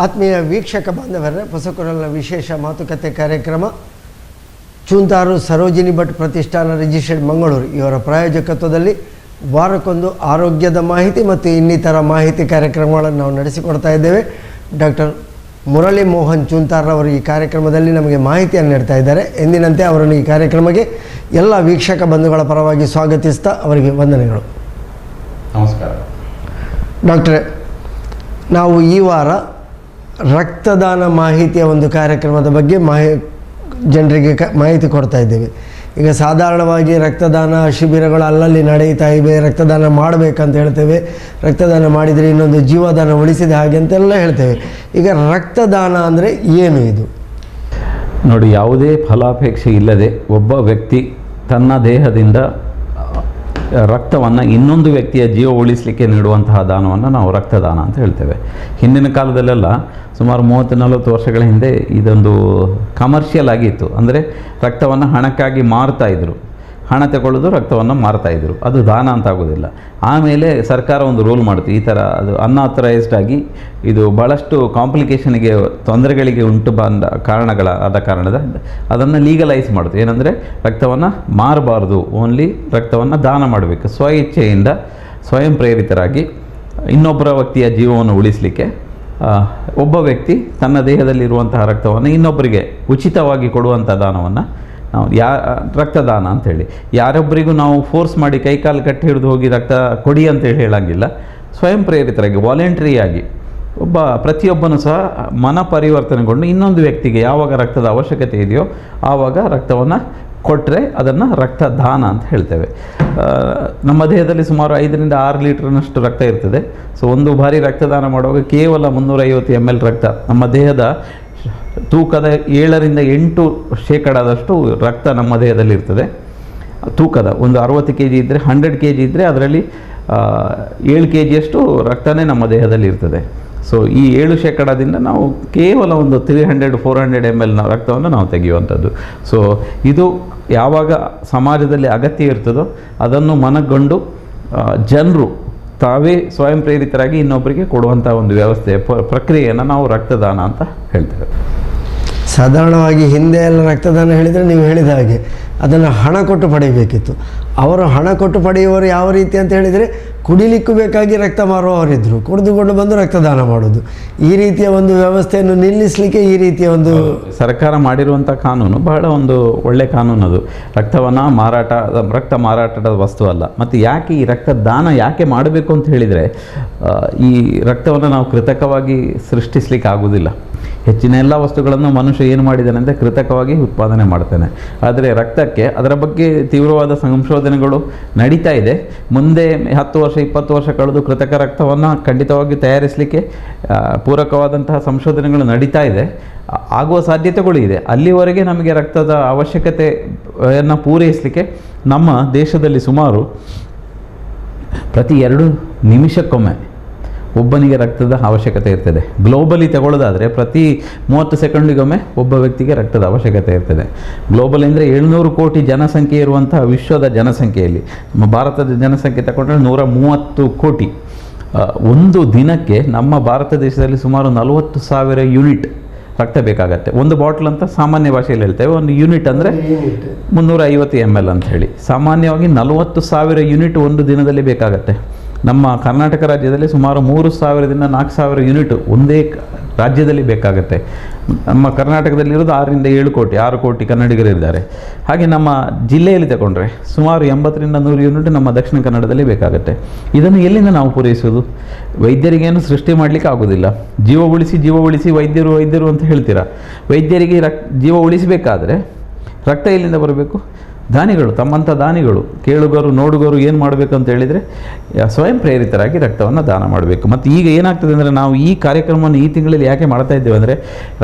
ಆತ್ಮೀಯ ವೀಕ್ಷಕ ಬಾಂಧವರೇ, ಹೊಸಕೊರಲಿನ ವಿಶೇಷ ಮಾತುಕತೆ ಕಾರ್ಯಕ್ರಮ ಚೂಂತಾರು ಸರೋಜಿನಿ ಭಟ್ ಪ್ರತಿಷ್ಠಾನ ರಿಜಿಸ್ಟರ್ಡ್ ಮಂಗಳೂರು ಇವರ ಪ್ರಾಯೋಜಕತ್ವದಲ್ಲಿ ವಾರಕ್ಕೊಂದು ಆರೋಗ್ಯದ ಮಾಹಿತಿ ಮತ್ತು ಇನ್ನಿತರ ಮಾಹಿತಿ ಕಾರ್ಯಕ್ರಮಗಳನ್ನು ನಾವು ನಡೆಸಿಕೊಡ್ತಾ ಇದ್ದೇವೆ. ಡಾಕ್ಟರ್ ಮುರಳಿ ಮೋಹನ್ ಚೂಂತಾರ್ರವರು ಈ ಕಾರ್ಯಕ್ರಮದಲ್ಲಿ ನಮಗೆ ಮಾಹಿತಿಯನ್ನು ನೀಡ್ತಾ ಇದ್ದಾರೆ. ಎಂದಿನಂತೆ ಅವರನ್ನು ಈ ಕಾರ್ಯಕ್ರಮಕ್ಕೆ ಎಲ್ಲ ವೀಕ್ಷಕ ಬಂಧುಗಳ ಪರವಾಗಿ ಸ್ವಾಗತಿಸ್ತಾ ಅವರಿಗೆ ವಂದನೆಗಳು. ನಮಸ್ಕಾರ ಡಾಕ್ಟ್ರೇ, ನಾವು ಈ ವಾರ ರಕ್ತದಾನ ಮಾಹಿತಿಯ ಒಂದು ಕಾರ್ಯಕ್ರಮದ ಬಗ್ಗೆ ಜನರಿಗೆ ಮಾಹಿತಿ ಕೊಡ್ತಾ ಇದ್ದೇವೆ. ಈಗ ಸಾಧಾರಣವಾಗಿ ರಕ್ತದಾನ ಶಿಬಿರಗಳು ಅಲ್ಲಲ್ಲಿ ನಡೀತಾ ಇವೆ. ರಕ್ತದಾನ ಮಾಡಬೇಕಂತ ಹೇಳ್ತೇವೆ, ರಕ್ತದಾನ ಮಾಡಿದರೆ ಇನ್ನೊಂದು ಜೀವದಾನ ಉಳಿಸಿದ ಹಾಗೆ ಅಂತೆಲ್ಲ ಹೇಳ್ತೇವೆ. ಈಗ ರಕ್ತದಾನ ಅಂದರೆ ಏನು? ಇದು ನೋಡಿ, ಯಾವುದೇ ಫಲಾಪೇಕ್ಷೆ ಇಲ್ಲದೆ ಒಬ್ಬ ವ್ಯಕ್ತಿ ತನ್ನ ದೇಹದಿಂದ ರಕ್ತವನ್ನು ಇನ್ನೊಂದು ವ್ಯಕ್ತಿಯ ಜೀವ ಉಳಿಸಲಿಕ್ಕೆ ನೀಡುವಂತಹ ದಾನವನ್ನು ನಾವು ರಕ್ತದಾನ ಅಂತ ಹೇಳ್ತೇವೆ. ಹಿಂದಿನ ಕಾಲದಲ್ಲೆಲ್ಲ ಸುಮಾರು 30-40 ವರ್ಷಗಳ ಹಿಂದೆ ಇದೊಂದು ಕಮರ್ಷಿಯಲ್ ಆಗಿತ್ತು. ಅಂದರೆ ರಕ್ತವನ್ನು ಹಣಕ್ಕಾಗಿ ಮಾರ್ತಾಯಿದ್ರು, ಹಣ ತಗೊಳ್ಳೋದು ರಕ್ತವನ್ನು ಮಾರ್ತಾಯಿದ್ರು, ಅದು ದಾನ ಅಂತ ಆಗೋದಿಲ್ಲ. ಆಮೇಲೆ ಸರ್ಕಾರ ಒಂದು ರೂಲ್ ಮಾಡ್ತು, ಈ ಥರ ಅದು ಅನ್ಆಥರೈಸ್ಡ್ ಆಗಿ ಇದು ಭಾಳಷ್ಟು ಕಾಂಪ್ಲಿಕೇಶನ್ಗೆ ತೊಂದರೆಗಳಿಗೆ ಉಂಟು ಬಂದ ಆದ ಕಾರಣದ ಅದನ್ನು ಲೀಗಲೈಸ್ ಮಾಡ್ತು. ಏನಂದರೆ ರಕ್ತವನ್ನು ಮಾರಬಾರ್ದು, ಓನ್ಲಿ ರಕ್ತವನ್ನು ದಾನ ಮಾಡಬೇಕು. ಸ್ವ ಇಚ್ಛೆಯಿಂದ ಸ್ವಯಂ ಪ್ರೇರಿತರಾಗಿ ಇನ್ನೊಬ್ಬರ ವ್ಯಕ್ತಿಯ ಜೀವವನ್ನು ಉಳಿಸಲಿಕ್ಕೆ ಒಬ್ಬ ವ್ಯಕ್ತಿ ತನ್ನ ದೇಹದಲ್ಲಿರುವಂತಹ ರಕ್ತವನ್ನು ಇನ್ನೊಬ್ಬರಿಗೆ ಉಚಿತವಾಗಿ ಕೊಡುವಂಥ ದಾನವನ್ನು ನಾವು ರಕ್ತದಾನ ಅಂಥೇಳಿ. ಯಾರೊಬ್ಬರಿಗೂ ನಾವು ಫೋರ್ಸ್ ಮಾಡಿ ಕೈಕಾಲು ಕಟ್ಟಿ ಹಿಡಿದು ಹೋಗಿ ರಕ್ತ ಕೊಡಿ ಅಂತೇಳಿ ಹೇಳಂಗಿಲ್ಲ. ಸ್ವಯಂ ಪ್ರೇರಿತರಾಗಿ ವಾಲಂಟ್ರಿಯಾಗಿ ಪ್ರತಿಯೊಬ್ಬನೂ ಸಹ ಮನ ಪರಿವರ್ತನೆಗೊಂಡು ಇನ್ನೊಂದು ವ್ಯಕ್ತಿಗೆ ಯಾವಾಗ ರಕ್ತದ ಅವಶ್ಯಕತೆ ಇದೆಯೋ ಆವಾಗ ರಕ್ತವನ್ನು ಕೊಟ್ಟರೆ ಅದನ್ನು ರಕ್ತದಾನ ಅಂತ ಹೇಳ್ತೇವೆ. ನಮ್ಮ ದೇಹದಲ್ಲಿ ಸುಮಾರು 5-6 ಲೀಟರ್ನಷ್ಟು ರಕ್ತ ಇರ್ತದೆ. ಸೊ ಒಂದು ಬಾರಿ ರಕ್ತದಾನ ಮಾಡುವಾಗ ಕೇವಲ 350 ml ರಕ್ತ ನಮ್ಮ ದೇಹದ ತೂಕದ 7-8% ರಕ್ತ ನಮ್ಮ ದೇಹದಲ್ಲಿ ಇರ್ತದೆ. ತೂಕದ ಒಂದು 60 kg ಇದ್ದರೆ 100 kg ಇದ್ದರೆ ಅದರಲ್ಲಿ 7 kgಯಷ್ಟು ರಕ್ತನೇ ನಮ್ಮ ದೇಹದಲ್ಲಿ ಇರ್ತದೆ. ಸೊ ಈ 7% ನಾವು ಕೇವಲ ಒಂದು 300-400 ml ರಕ್ತವನ್ನು ನಾವು ತೆಗೆಯುವಂಥದ್ದು. ಸೊ ಇದು ಯಾವಾಗ ಸಮಾಜದಲ್ಲಿ ಅಗತ್ಯ ಇರ್ತದೋ ಅದನ್ನು ಮನಗೊಂಡು ಜನರು ತಾವೇ ಸ್ವಯಂ ಪ್ರೇರಿತರಾಗಿ ಇನ್ನೊಬ್ಬರಿಗೆ ಕೊಡುವಂಥ ಒಂದು ವ್ಯವಸ್ಥೆ ಪ್ರಕ್ರಿಯೆಯನ್ನು ನಾವು ರಕ್ತದಾನ ಅಂತ ಹೇಳ್ತೇವೆ. ಸಾಧಾರಣವಾಗಿ ಹಿಂದೆ ಎಲ್ಲ ರಕ್ತದಾನ ಹೇಳಿದರೆ ನೀವು ಹೇಳಿದ ಹಾಗೆ ಅದನ್ನು ಹಣ ಕೊಟ್ಟು ಪಡೆಯಬೇಕಿತ್ತು. ಅವರು ಹಣ ಕೊಟ್ಟು ಪಡೆಯುವವರು ಯಾವ ರೀತಿ ಅಂತ ಹೇಳಿದರೆ ಕುಡಿಲಿಕ್ಕೂ ಬೇಕಾಗಿ ರಕ್ತ ಮಾರುವವರಿದ್ದರು, ಕುಡಿದುಕೊಂಡು ಬಂದು ರಕ್ತದಾನ ಮಾಡೋದು. ಈ ರೀತಿಯ ಒಂದು ವ್ಯವಸ್ಥೆಯನ್ನು ನಿಲ್ಲಿಸಲಿಕ್ಕೆ ಈ ರೀತಿಯ ಒಂದು ಸರ್ಕಾರ ಮಾಡಿರುವಂಥ ಕಾನೂನು ಬಹಳ ಒಂದು ಒಳ್ಳೆಯ ಕಾನೂನು. ಅದು ರಕ್ತ ಮಾರಾಟದ ವಸ್ತು ಅಲ್ಲ. ಮತ್ತು ಯಾಕೆ ಈ ರಕ್ತದಾನ ಯಾಕೆ ಮಾಡಬೇಕು ಅಂತ ಹೇಳಿದರೆ, ಈ ರಕ್ತವನ್ನು ನಾವು ಕೃತಕವಾಗಿ ಸೃಷ್ಟಿಸಲಿಕ್ಕೆ ಆಗೋದಿಲ್ಲ. ಹೆಚ್ಚಿನ ಎಲ್ಲ ವಸ್ತುಗಳನ್ನು ಮನುಷ್ಯ ಏನು ಮಾಡಿದ್ದಾನೆ ಅಂದರೆ ಕೃತಕವಾಗಿ ಉತ್ಪಾದನೆ ಮಾಡ್ತಾನೆ. ಆದರೆ ರಕ್ತಕ್ಕೆ ಅದರ ಬಗ್ಗೆ ತೀವ್ರವಾದ ಸಂಶೋಧನೆಗಳು ನಡೀತಾ ಇದೆ. ಮುಂದೆ 10-20 ವರ್ಷ ಕಳೆದು ಕೃತಕ ರಕ್ತವನ್ನು ಖಂಡಿತವಾಗಿ ತಯಾರಿಸಲಿಕ್ಕೆ ಪೂರಕವಾದಂತಹ ಸಂಶೋಧನೆಗಳು ನಡೀತಾ ಇದೆ, ಆಗುವ ಸಾಧ್ಯತೆಗಳು ಇದೆ. ಅಲ್ಲಿವರೆಗೆ ನಮಗೆ ರಕ್ತದ ಅವಶ್ಯಕತೆಯನ್ನು ಪೂರೈಸಲಿಕ್ಕೆ ನಮ್ಮ ದೇಶದಲ್ಲಿ ಸುಮಾರು ಪ್ರತಿ 2 ನಿಮಿಷಕ್ಕೊಮ್ಮೆ ಒಬ್ಬನಿಗೆ ರಕ್ತದ ಅವಶ್ಯಕತೆ ಇರ್ತದೆ. ಗ್ಲೋಬಲಿ ತಗೊಳ್ಳೋದಾದರೆ ಪ್ರತಿ 30 ಸೆಕೆಂಡಿಗೊಮ್ಮೆ ಒಬ್ಬ ವ್ಯಕ್ತಿಗೆ ರಕ್ತದ ಅವಶ್ಯಕತೆ ಇರ್ತದೆ. ಗ್ಲೋಬಲ್ ಅಂದರೆ 700 ಕೋಟಿ ಜನಸಂಖ್ಯೆ ಇರುವಂಥ ವಿಶ್ವದ ಜನಸಂಖ್ಯೆಯಲ್ಲಿ ನಮ್ಮ ಭಾರತದ ಜನಸಂಖ್ಯೆ ತಗೊಂಡ್ರೆ 130 ಕೋಟಿ. ಒಂದು ದಿನಕ್ಕೆ ನಮ್ಮ ಭಾರತ ದೇಶದಲ್ಲಿ ಸುಮಾರು 40,000 ಯೂನಿಟ್ ರಕ್ತ ಬೇಕಾಗತ್ತೆ. ಒಂದು ಬಾಟ್ಲ್ ಅಂತ ಸಾಮಾನ್ಯ ಭಾಷೆಯಲ್ಲಿ ಹೇಳ್ತೇವೆ, ಒಂದು ಯೂನಿಟ್ ಅಂದರೆ 350 ml ಅಂತ ಹೇಳಿ. ಸಾಮಾನ್ಯವಾಗಿ 40,000 ಯೂನಿಟ್ ಒಂದು ದಿನದಲ್ಲಿ ಬೇಕಾಗತ್ತೆ. ನಮ್ಮ ಕರ್ನಾಟಕ ರಾಜ್ಯದಲ್ಲಿ ಸುಮಾರು 3,000-4,000 ಯೂನಿಟ್ ಒಂದೇ ರಾಜ್ಯದಲ್ಲಿ ಬೇಕಾಗುತ್ತೆ. ನಮ್ಮ ಕರ್ನಾಟಕದಲ್ಲಿರೋದು 6-7 ಕೋಟಿ, 6 ಕೋಟಿ ಕನ್ನಡಿಗರಿದ್ದಾರೆ. ಹಾಗೆ ನಮ್ಮ ಜಿಲ್ಲೆಯಲ್ಲಿ ತಗೊಂಡ್ರೆ ಸುಮಾರು 80-100 ಯೂನಿಟ್ ನಮ್ಮ ದಕ್ಷಿಣ ಕನ್ನಡದಲ್ಲಿ ಬೇಕಾಗುತ್ತೆ. ಇದನ್ನು ಎಲ್ಲಿಂದ ನಾವು ಪೂರೈಸೋದು? ವೈದ್ಯರಿಗೇನು ಸೃಷ್ಟಿ ಮಾಡಲಿಕ್ಕೆ ಆಗೋದಿಲ್ಲ. ಜೀವ ಉಳಿಸಿ ವೈದ್ಯರು ಅಂತ ಹೇಳ್ತೀರಾ. ವೈದ್ಯರಿಗೆ ಜೀವ ಉಳಿಸಬೇಕಾದ್ರೆ ರಕ್ತ ಎಲ್ಲಿಂದ ಬರಬೇಕು? ದಾನಿಗಳು, ತಮ್ಮಂಥ ದಾನಿಗಳು, ಕೇಳುಗರು ನೋಡುಗರು ಏನು ಮಾಡಬೇಕು ಅಂತ ಹೇಳಿದರೆ ಸ್ವಯಂ ಪ್ರೇರಿತರಾಗಿ ರಕ್ತವನ್ನು ದಾನ ಮಾಡಬೇಕು. ಮತ್ತು ಈಗ ಏನಾಗ್ತದೆ ಅಂದರೆ, ನಾವು ಈ ಕಾರ್ಯಕ್ರಮವನ್ನು ಈ ತಿಂಗಳಲ್ಲಿ ಯಾಕೆ ಮಾಡ್ತಾ ಇದ್ದೇವೆ ಅಂದರೆ,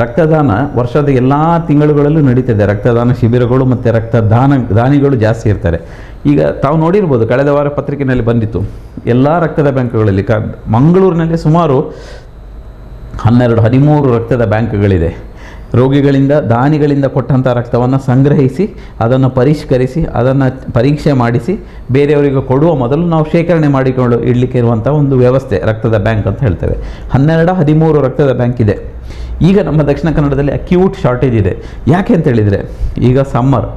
ರಕ್ತದಾನ ವರ್ಷದ ಎಲ್ಲ ತಿಂಗಳುಗಳಲ್ಲೂ ನಡೀತದೆ. ರಕ್ತದಾನ ಶಿಬಿರಗಳು ಮತ್ತು ದಾನಿಗಳು ಜಾಸ್ತಿ ಇರ್ತಾರೆ. ಈಗ ತಾವು ನೋಡಿರ್ಬೋದು, ಕಳೆದ ವಾರ ಪತ್ರಿಕೆಯಲ್ಲಿ ಬಂದಿತ್ತು, ಎಲ್ಲ ರಕ್ತದ ಬ್ಯಾಂಕ್ಗಳಲ್ಲಿ ಮಂಗಳೂರಿನಲ್ಲಿ ಸುಮಾರು 12-13 ರಕ್ತದ ಬ್ಯಾಂಕ್ಗಳಿದೆ. ರೋಗಿಗಳಿಂದ ದಾನಿಗಳಿಂದ ಕೊಟ್ಟಂಥ ರಕ್ತವನ್ನು ಸಂಗ್ರಹಿಸಿ ಅದನ್ನು ಪರಿಷ್ಕರಿಸಿ ಅದನ್ನು ಪರೀಕ್ಷೆ ಮಾಡಿಸಿ ಬೇರೆಯವರಿಗೆ ಕೊಡುವ ಮೊದಲು ನಾವು ಶೇಖರಣೆ ಮಾಡಿಕೊಂಡು ಇಡಲಿಕ್ಕೆ ಇರುವಂಥ ಒಂದು ವ್ಯವಸ್ಥೆ ರಕ್ತದ ಬ್ಯಾಂಕ್ ಅಂತ ಹೇಳ್ತೇವೆ. 12-13 ರಕ್ತದ ಬ್ಯಾಂಕ್ ಇದೆ. ಈಗ ನಮ್ಮ ದಕ್ಷಿಣ ಕನ್ನಡದಲ್ಲಿ ಅಕ್ಯೂಟ್ ಶಾರ್ಟೇಜ್ ಇದೆ. ಯಾಕೆ ಅಂತ ಹೇಳಿದರೆ, ಈಗ ಸಮ್ಮರ್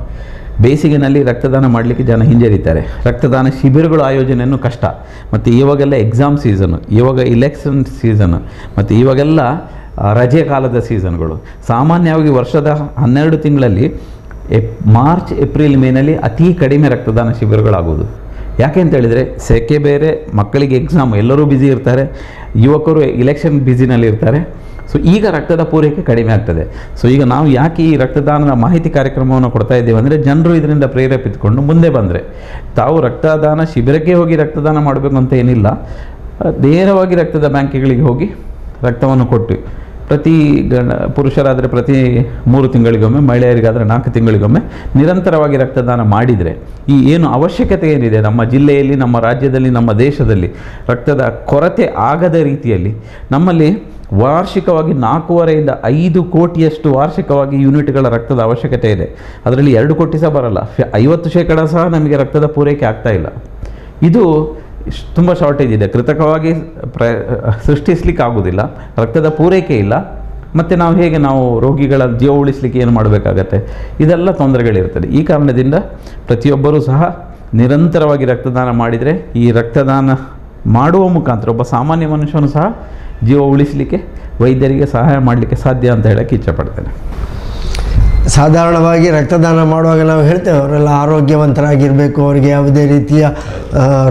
ಬೇಸಿಗೆನಲ್ಲಿ ರಕ್ತದಾನ ಮಾಡಲಿಕ್ಕೆ ಜನ ಹಿಂಜರಿತಾರೆ. ರಕ್ತದಾನ ಶಿಬಿರಗಳು ಆಯೋಜನೆಯೂ ಕಷ್ಟ. ಮತ್ತು ಇವಾಗೆಲ್ಲ ಎಕ್ಸಾಮ್ ಸೀಸನು, ಇವಾಗ ಇಲೆಕ್ಷನ್ ಸೀಸನು, ಮತ್ತು ಇವಾಗೆಲ್ಲ ರಜೆ ಕಾಲದ ಸೀಸನ್ಗಳು. ಸಾಮಾನ್ಯವಾಗಿ ವರ್ಷದ 12 ತಿಂಗಳಲ್ಲಿ ಮಾರ್ಚ್, ಏಪ್ರಿಲ್, ಮೇನಲ್ಲಿ ಅತಿ ಕಡಿಮೆ ರಕ್ತದಾನ ಶಿಬಿರಗಳಾಗೋದು. ಯಾಕೆ ಅಂತ ಹೇಳಿದರೆ, ಸೆಕೆ ಬೇರೆ, ಮಕ್ಕಳಿಗೆ ಎಕ್ಸಾಮ್, ಎಲ್ಲರೂ ಬ್ಯುಸಿ ಇರ್ತಾರೆ, ಯುವಕರು ಇಲೆಕ್ಷನ್ ಬ್ಯುಸಿನಲ್ಲಿ ಇರ್ತಾರೆ. ಸೊ ಈಗ ರಕ್ತದ ಪೂರೈಕೆ ಕಡಿಮೆ ಆಗ್ತದೆ. ಸೊ ಈಗ ನಾವು ಯಾಕೆ ಈ ರಕ್ತದಾನದ ಮಾಹಿತಿ ಕಾರ್ಯಕ್ರಮವನ್ನು ಕೊಡ್ತಾ ಇದ್ದೇವೆ ಅಂದರೆ, ಜನರು ಇದರಿಂದ ಪ್ರೇರೇಪಿಸಿಕೊಂಡು ಮುಂದೆ ಬಂದರೆ ತಾವು ರಕ್ತದಾನ ಶಿಬಿರಕ್ಕೆ ಹೋಗಿ ರಕ್ತದಾನ ಮಾಡಬೇಕು ಅಂತ ಏನಿಲ್ಲ, ನೇರವಾಗಿ ರಕ್ತದ ಬ್ಯಾಂಕ್ಗಳಿಗೆ ಹೋಗಿ ರಕ್ತವನ್ನು ಕೊಟ್ಟು ಪ್ರತಿ ಪುರುಷರಾದರೆ ಪ್ರತಿ 3 ತಿಂಗಳಿಗೊಮ್ಮೆ, ಮಹಿಳೆಯರಿಗಾದರೆ 4 ತಿಂಗಳಿಗೊಮ್ಮೆ ನಿರಂತರವಾಗಿ ರಕ್ತದಾನ ಮಾಡಿದರೆ ಈ ಏನು ಅವಶ್ಯಕತೆ ಏನಿದೆ ನಮ್ಮ ಜಿಲ್ಲೆಯಲ್ಲಿ, ನಮ್ಮ ರಾಜ್ಯದಲ್ಲಿ, ನಮ್ಮ ದೇಶದಲ್ಲಿ ರಕ್ತದ ಕೊರತೆ ಆಗದ ರೀತಿಯಲ್ಲಿ ನಮ್ಮಲ್ಲಿ ವಾರ್ಷಿಕವಾಗಿ 4.5 5 ಕೋಟಿಯಷ್ಟು ವಾರ್ಷಿಕವಾಗಿ ಯೂನಿಟ್ಗಳ ರಕ್ತದ ಅವಶ್ಯಕತೆ ಇದೆ. ಅದರಲ್ಲಿ 2 ಕೋಟಿ ಸಹ ಬರಲ್ಲ, 50% ಸಹ ನಮಗೆ ರಕ್ತದ ಪೂರೈಕೆ ಆಗ್ತಾ ಇಲ್ಲ. ಇದು ತುಂಬ ಶಾರ್ಟೇಜ್ ಇದೆ. ಕೃತಕವಾಗಿ ಸೃಷ್ಟಿಸಲಿಕ್ಕೆ ಆಗೋದಿಲ್ಲ, ರಕ್ತದ ಪೂರೈಕೆ ಇಲ್ಲ, ಮತ್ತು ನಾವು ರೋಗಿಗಳ ಜೀವ ಉಳಿಸಲಿಕ್ಕೆ ಏನು ಮಾಡಬೇಕಾಗತ್ತೆ, ಇದೆಲ್ಲ ತೊಂದರೆಗಳಿರ್ತದೆ. ಈ ಕಾರಣದಿಂದ ಪ್ರತಿಯೊಬ್ಬರೂ ಸಹ ನಿರಂತರವಾಗಿ ರಕ್ತದಾನ ಮಾಡಿದರೆ ಈ ರಕ್ತದಾನ ಮಾಡುವ ಮುಖಾಂತರ ಒಬ್ಬ ಸಾಮಾನ್ಯ ಮನುಷ್ಯನು ಸಹ ಜೀವ ಉಳಿಸಲಿಕ್ಕೆ, ವೈದ್ಯರಿಗೆ ಸಹಾಯ ಮಾಡಲಿಕ್ಕೆ ಸಾಧ್ಯ ಅಂತ ಹೇಳೋಕ್ಕೆ ಇಚ್ಛಪಡ್ತೇನೆ. ಸಾಧಾರಣವಾಗಿ ರಕ್ತದಾನ ಮಾಡುವಾಗ ನಾವು ಹೇಳ್ತೇವೆ ಅವರೆಲ್ಲ ಆರೋಗ್ಯವಂತರಾಗಿರಬೇಕು, ಅವರಿಗೆ ಯಾವುದೇ ರೀತಿಯ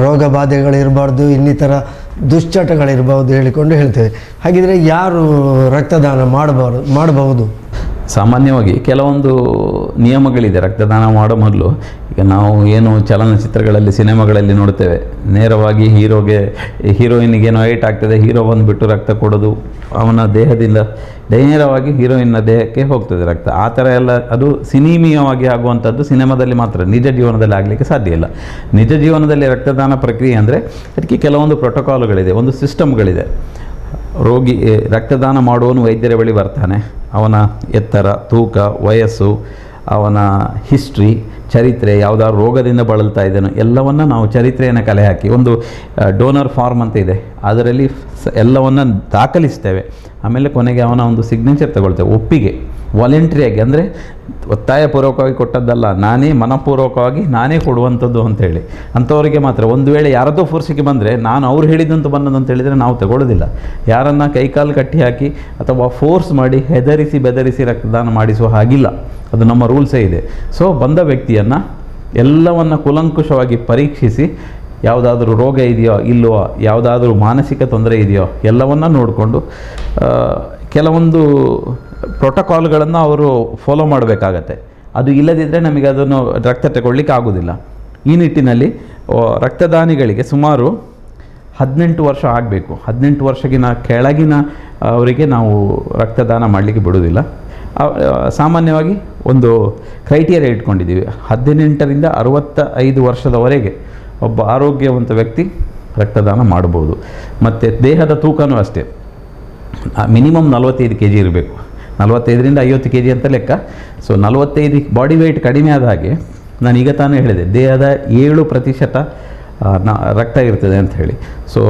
ರೋಗ ಬಾಧೆಗಳಿರಬಾರ್ದು, ಇನ್ನಿತರ ದುಶ್ಚಟಗಳಿರ್ಬೋದು ಹೇಳಿಕೊಂಡು ಹೇಳ್ತೇವೆ. ಹಾಗಿದ್ರೆ ಯಾರು ರಕ್ತದಾನ ಮಾಡಬಹುದು? ಸಾಮಾನ್ಯವಾಗಿ ಕೆಲವೊಂದು ನಿಯಮಗಳಿದೆ ರಕ್ತದಾನ ಮಾಡೋ ಮೊದಲು. ಈಗ ನಾವು ಏನು ಚಲನಚಿತ್ರಗಳಲ್ಲಿ, ಸಿನಿಮಾಗಳಲ್ಲಿ ನೋಡ್ತೇವೆ, ನೇರವಾಗಿ ಹೀರೋಯಿನ್ಗೆ ಏನೋ ಏಟ್ ಆಗ್ತದೆ, ಹೀರೋ ಬಂದುಬಿಟ್ಟು ರಕ್ತ ಕೊಡೋದು, ಅವನ ದೇಹದಿಂದ ನೇರವಾಗಿ ಹೀರೋಯಿನ್ನ ದೇಹಕ್ಕೆ ಹೋಗ್ತದೆ ರಕ್ತ. ಆ ಥರ ಎಲ್ಲ ಅದು ಸಿನಿಮೀಯವಾಗಿ ಆಗುವಂಥದ್ದು ಸಿನಿಮಾದಲ್ಲಿ ಮಾತ್ರ, ನಿಜ ಜೀವನದಲ್ಲಿ ಆಗಲಿಕ್ಕೆ ಸಾಧ್ಯ ಇಲ್ಲ. ನಿಜ ಜೀವನದಲ್ಲಿ ರಕ್ತದಾನ ಪ್ರಕ್ರಿಯೆ ಅಂದರೆ ಅದಕ್ಕೆ ಕೆಲವೊಂದು ಪ್ರೋಟೋಕಾಲ್ಗಳಿದೆ, ಒಂದು ಸಿಸ್ಟಮ್ಗಳಿದೆ. ರೋಗಿ ರಕ್ತದಾನ ಮಾಡುವವನು ವೈದ್ಯರ ಬಳಿ ಬರ್ತಾನೆ. ಅವನ ಎತ್ತರ, ತೂಕ, ವಯಸ್ಸು, ಅವನ ಹಿಸ್ಟ್ರಿ, ಚರಿತ್ರೆ, ಯಾವುದಾದ್ರು ರೋಗದಿಂದ ಬಳಲ್ತಾ ಇದ್ದೇನೋ ಎಲ್ಲವನ್ನು ನಾವು ಚರಿತ್ರೆಯನ್ನು ಕಲೆ ಹಾಕಿ ಒಂದು ಡೋನರ್ ಫಾರ್ಮ್ ಅಂತ ಇದೆ, ಅದರಲ್ಲಿ ಎಲ್ಲವನ್ನು ದಾಖಲಿಸ್ತೇವೆ. ಆಮೇಲೆ ಕೊನೆಗೆ ಅವನ ಒಂದು ಸಿಗ್ನೇಚರ್ ತಗೊಳ್ತೇವೆ, ಒಪ್ಪಿಗೆ, ವಾಲಂಟ್ರಿಯಾಗಿ, ಅಂದರೆ ಒತ್ತಾಯಪೂರ್ವಕವಾಗಿ ಕೊಟ್ಟದ್ದಲ್ಲ, ನಾನೇ ಮನಪೂರ್ವಕವಾಗಿ ನಾನೇ ಕೊಡುವಂಥದ್ದು ಅಂಥೇಳಿ. ಅಂಥವರಿಗೆ ಮಾತ್ರ. ಒಂದು ವೇಳೆ ಯಾರದೋ ಫೋರ್ಸಿಗೆ ಬಂದರೆ, ನಾನು ಅವ್ರು ಹೇಳಿದಂತ ಬಂದದ್ದು ಅಂತ ಹೇಳಿದರೆ ನಾವು ತಗೊಳ್ಳೋದಿಲ್ಲ. ಯಾರನ್ನು ಕೈಕಾಲು ಕಟ್ಟಿ ಹಾಕಿ ಅಥವಾ ಫೋರ್ಸ್ ಮಾಡಿ ಹೆದರಿಸಿ ಬೆದರಿಸಿ ರಕ್ತದಾನ ಮಾಡಿಸುವ ಹಾಗಿಲ್ಲ, ಅದು ನಮ್ಮ ರೂಲ್ಸೇ ಇದೆ. ಸೊ ಬಂದ ವ್ಯಕ್ತಿಯನ್ನು ಎಲ್ಲವನ್ನು ಕೂಲಂಕುಷವಾಗಿ ಪರೀಕ್ಷಿಸಿ, ಯಾವುದಾದ್ರೂ ರೋಗ ಇದೆಯೋ ಇಲ್ಲವೋ, ಯಾವುದಾದ್ರೂ ಮಾನಸಿಕ ತೊಂದರೆ ಇದೆಯೋ ಎಲ್ಲವನ್ನು ನೋಡಿಕೊಂಡು ಕೆಲವೊಂದು ಪ್ರೋಟೋಕಾಲ್ಗಳನ್ನು ಅವರು ಫಾಲೋ ಮಾಡಬೇಕಾಗತ್ತೆ. ಅದು ಇಲ್ಲದಿದ್ದರೆ ನಮಗೆ ಅದನ್ನು ರಕ್ತ ತಗೊಳ್ಳಿಕ್ಕೆ ಆಗೋದಿಲ್ಲ. ಈ ನಿಟ್ಟಿನಲ್ಲಿ ರಕ್ತದಾನಿಗಳಿಗೆ ಸುಮಾರು 18 ವರ್ಷ ಆಗಬೇಕು. 18 ವರ್ಷಗಿನ ಕೆಳಗಿನ ಅವರಿಗೆ ನಾವು ರಕ್ತದಾನ ಮಾಡಲಿಕ್ಕೆ ಬಿಡೋದಿಲ್ಲ. ಸಾಮಾನ್ಯವಾಗಿ ಒಂದು ಕ್ರೈಟೀರಿಯಾ ಇಟ್ಕೊಂಡಿದ್ದೀವಿ, 18ರಿಂದ 65 ವರ್ಷದವರೆಗೆ ಒಬ್ಬ ಆರೋಗ್ಯವಂತ ವ್ಯಕ್ತಿ ರಕ್ತದಾನ ಮಾಡ್ಬೋದು. ಮತ್ತು ದೇಹದ ತೂಕನೂ ಅಷ್ಟೇ, ಮಿನಿಮಮ್ 45 kg ಇರಬೇಕು. 45ರಿಂದ 50 kg ಅಂತ ಲೆಕ್ಕ. ಸೊ 45 ಬಾಡಿ ವೆಯ್ಟ್ ಕಡಿಮೆ ಆದ ಹಾಗೆ, ನಾನೀಗ ತಾನೇ ಹೇಳಿದೆ, ದೇಹದ 7% ರಕ್ತ ಇರ್ತದೆ ಅಂತ ಹೇಳಿ. ಸೊ